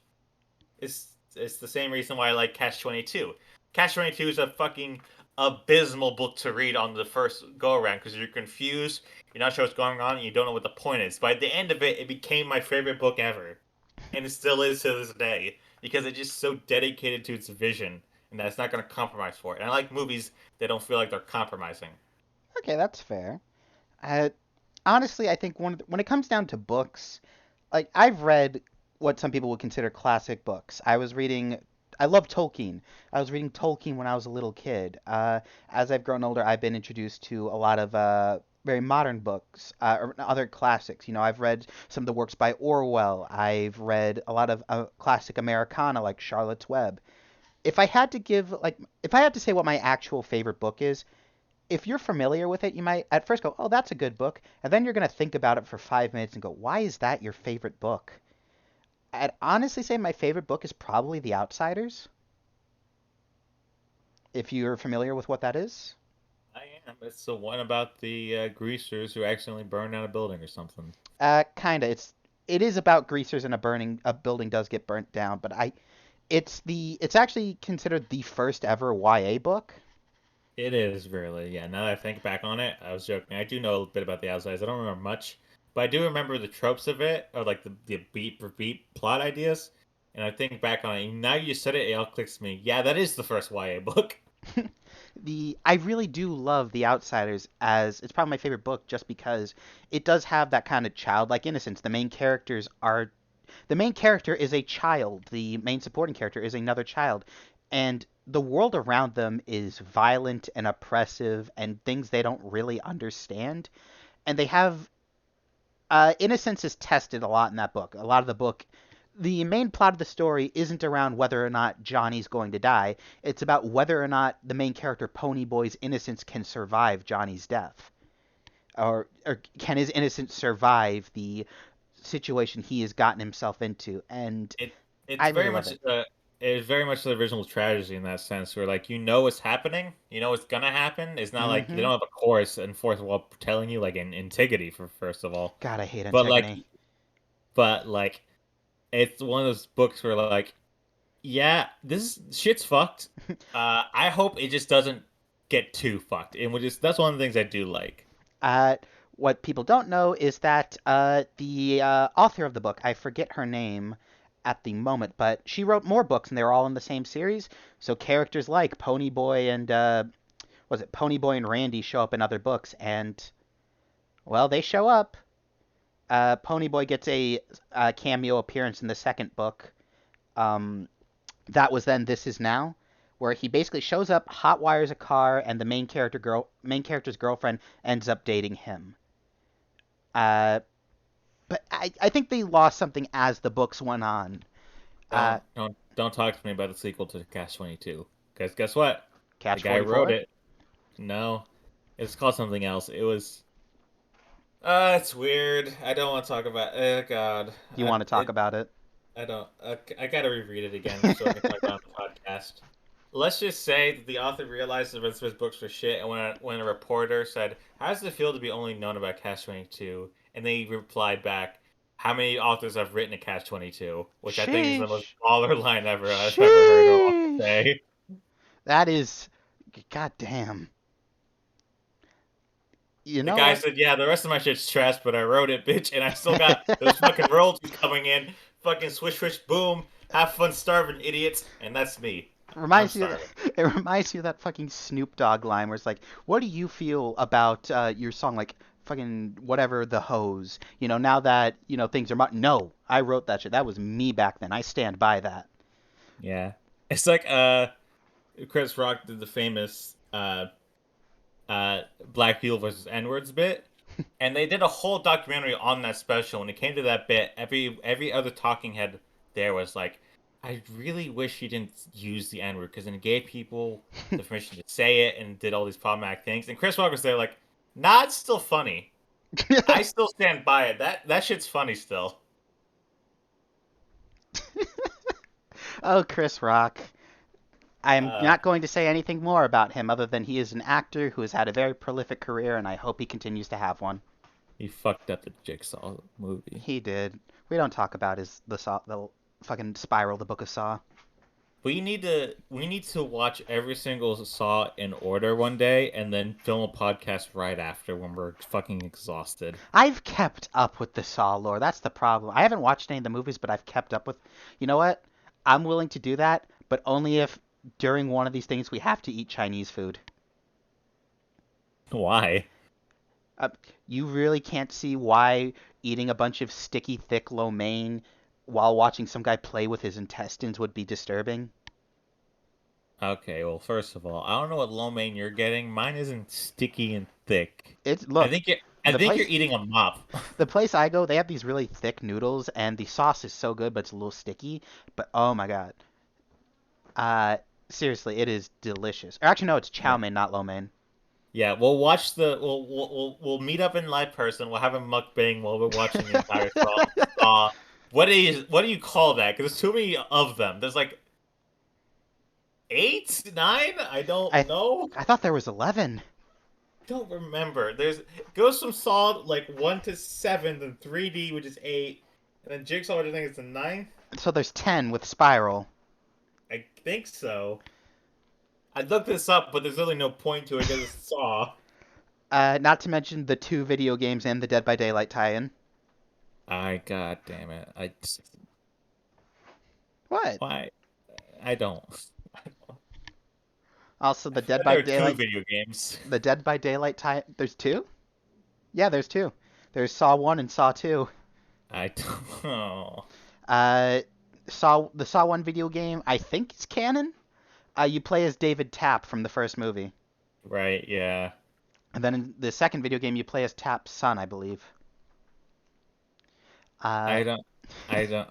It's the same reason why I like Catch 22. Catch 22 is a fucking abysmal book to read on the first go around because you're confused, you're not sure what's going on, and you don't know what the point is. But at the end of it, it became my favorite book ever, and it still is to this day because it's just so dedicated to its vision and that it's not going to compromise for it. And I like movies that don't feel like they're compromising. Okay, that's fair. Uh, Honestly, I think when it comes down to books, like I've read what some people would consider classic books. I love Tolkien. I was reading Tolkien when I was a little kid. As I've grown older, I've been introduced to a lot of very modern books, or other classics. You know, I've read some of the works by Orwell. I've read a lot of classic Americana like Charlotte's Web. If I had to say what my actual favorite book is, if you're familiar with it, you might at first go, "Oh, that's a good book," and then you're gonna think about it for 5 minutes and go, "Why is that your favorite book?" I'd honestly say my favorite book is probably The Outsiders, if you're familiar with what that is. I am. It's the one about the greasers who accidentally burned down a building or something. Kinda. It is about greasers and a building does get burnt down, but it's actually considered the first ever YA book. It is really, yeah. Now that I think back on it, I was joking. I do know a bit about the Outsiders. I don't remember much, but I do remember the tropes of it, or like the beat for beat plot ideas. And I think back on it. Now you said it, it all clicks to me. Yeah, that is the first YA book. The I really do love The Outsiders as it's probably my favorite book just because it does have that kind of childlike innocence. The main character is a child. The main supporting character is another child, and the world around them is violent and oppressive and things they don't really understand. And they have innocence is tested a lot in that book. A lot of the book, the main plot of the story isn't around whether or not Johnny's going to die. It's about whether or not the main character Ponyboy's innocence can survive Johnny's death, or can his innocence survive the situation he has gotten himself into. And It I it's really very love much it. it is very much the original tragedy in that sense, where like you know what's happening, you know what's gonna happen. It's not like they Mm-hmm. don't have a chorus and fourth wall telling you like in Antigone for first of all, God, I hate but like Antigone. but like it's one of those books where like Yeah, this shit's fucked. I hope it just doesn't get too fucked. And which is that's one of the things I do like. Uh, what people don't know is that the author of the book, I forget her name at the moment, but she wrote more books and they were all in the same series. So characters like Ponyboy and was it Ponyboy and Randy show up in other books, and well, they show up. Ponyboy gets a cameo appearance in the second book. Um, that was then This Is Now, where he basically shows up, hotwires a car, and the main character's girlfriend ends up dating him. Uh, but I think they lost something as the books went on. Uh, Don't talk to me about the sequel to Catch 22. Because guess what? The Catch guy who wrote 44. it. No, it's called something else. It was. It's weird. I don't want to talk about. Oh God, Do you want to talk it. about it? I don't. I gotta reread it again so I can talk about it on the podcast. Let's just say that the author realized the rest of his books were shit, and when a reporter said, "How does it feel to be only known about Catch 22?" and they replied back, "How many authors have written a Catch 22?" which I think is the most Sheesh. baller line ever I've ever heard a author Sheesh. say. That is, god damn. You The know guy what? said, "Yeah, the rest of my shit's trash, but I wrote it, bitch, and I still got those fucking royalties coming in. Fucking swish, swish, boom. Have fun starving, idiots." And that's me. I'm reminds you starving. it reminds you of that fucking Snoop Dogg line where it's like, what do you feel about your song, like fucking whatever, the hose, now that things are no, I wrote that shit, that was me back then, I stand by that. Yeah. It's like Chris Rock did the famous Black People versus N-words bit. And they did a whole documentary on that special. When it came to that bit, every other talking head there was like, I really wish you didn't use the N-word because then it gave people the permission to say it and did all these problematic things. And Chris Rock was there like, nah, it's still funny. I still stand by it. That shit's funny still. Oh, Chris Rock. I'm Uh, not going to say anything more about him other than he is an actor who has had a very prolific career, and I hope he continues to have one. he fucked up the Jigsaw movie. He did. We don't talk about the fucking Spiral, the Book of Saw. We need to watch every single Saw in order one day and then film a podcast right after when we're fucking exhausted. I've kept up with the Saw lore. That's the problem. I haven't watched any of the movies, but I've kept up with. You know what? I'm willing to do that, but only if during one of these things we have to eat Chinese food. Why? Uh, you really can't see why eating a bunch of sticky, thick lo mein while watching some guy play with his intestines would be disturbing. Okay, well, first of all, I don't know what lo mein you're getting. Mine isn't sticky and thick. It's I look think you're I the think you're place eating a mop. the place I go, they have these really thick noodles, and the sauce is so good, but it's a little sticky. But oh my god, uh, seriously, it is delicious. Or actually, no, it's chow Yeah. mein, not lo mein. Yeah, we'll watch the we'll meet up in live person. We'll have a mukbang while we're watching the entire Saw. What do you call that? Because there's too many of them. There's like eight, nine. I don't I know. I thought there was 11. Don't remember. There's it goes from Saw like 1 to 7, then 3D, which is 8, and then Jigsaw, which I think is the ninth. So there's 10 with Spiral. I think so. I looked this up, but there's really no point to it because it's Saw. Not to mention the two video games and the Dead by Daylight tie-in. I god damn it. What? Why I don't. Also, I forgot there are two video games. The Dead by Daylight tie. There's two. Yeah, there's two. There's Saw 1 and Saw 2. I don't know. Uh, the Saw 1 video game, I think it's canon. You play as David Tapp from the first movie. Right, yeah. And then in the second video game, you play as Tapp's son, I believe. Uh, I don't I don't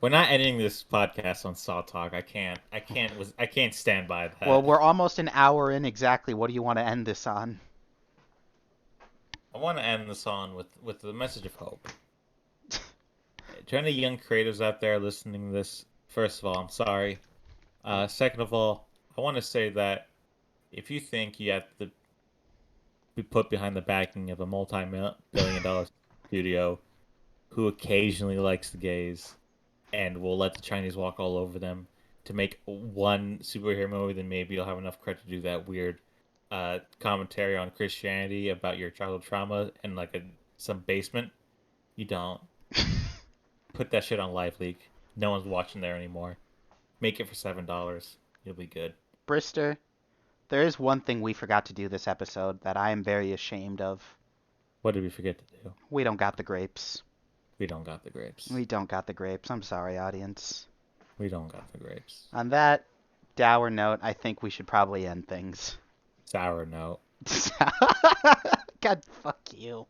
We're not ending this podcast on Saw Talk. I can't stand by well, that. we're almost an hour in exactly. What do you want to end this on? I want to end this on with the message of hope. To any young creatives out there listening to this, first of all, I'm sorry. Second of all, I want to say that if you think you have to be put behind the backing of a multi-billion-dollar studio who occasionally likes the gays and will let the Chinese walk all over them, to make one superhero movie, then maybe you'll have enough credit to do that weird commentary on Christianity about your childhood trauma in like some basement. You don't put that shit on Live Leak. No one's watching there anymore. Make it for $7. You'll be good. Brister, there is one thing we forgot to do this episode that I am very ashamed of. What did we forget to do? We don't got the grapes. We don't got the grapes. We don't got the grapes. I'm sorry, audience. We don't got the grapes. On that dour note, I think we should probably end things. Sour note. God, fuck you.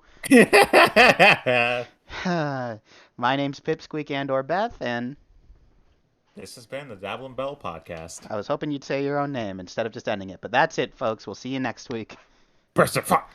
My name's Pipsqueak and/or Beth, and This has been the Dabble In Babble podcast. I was hoping you'd say your own name instead of just ending it. But that's it, folks. We'll see you next week. Press the fuck.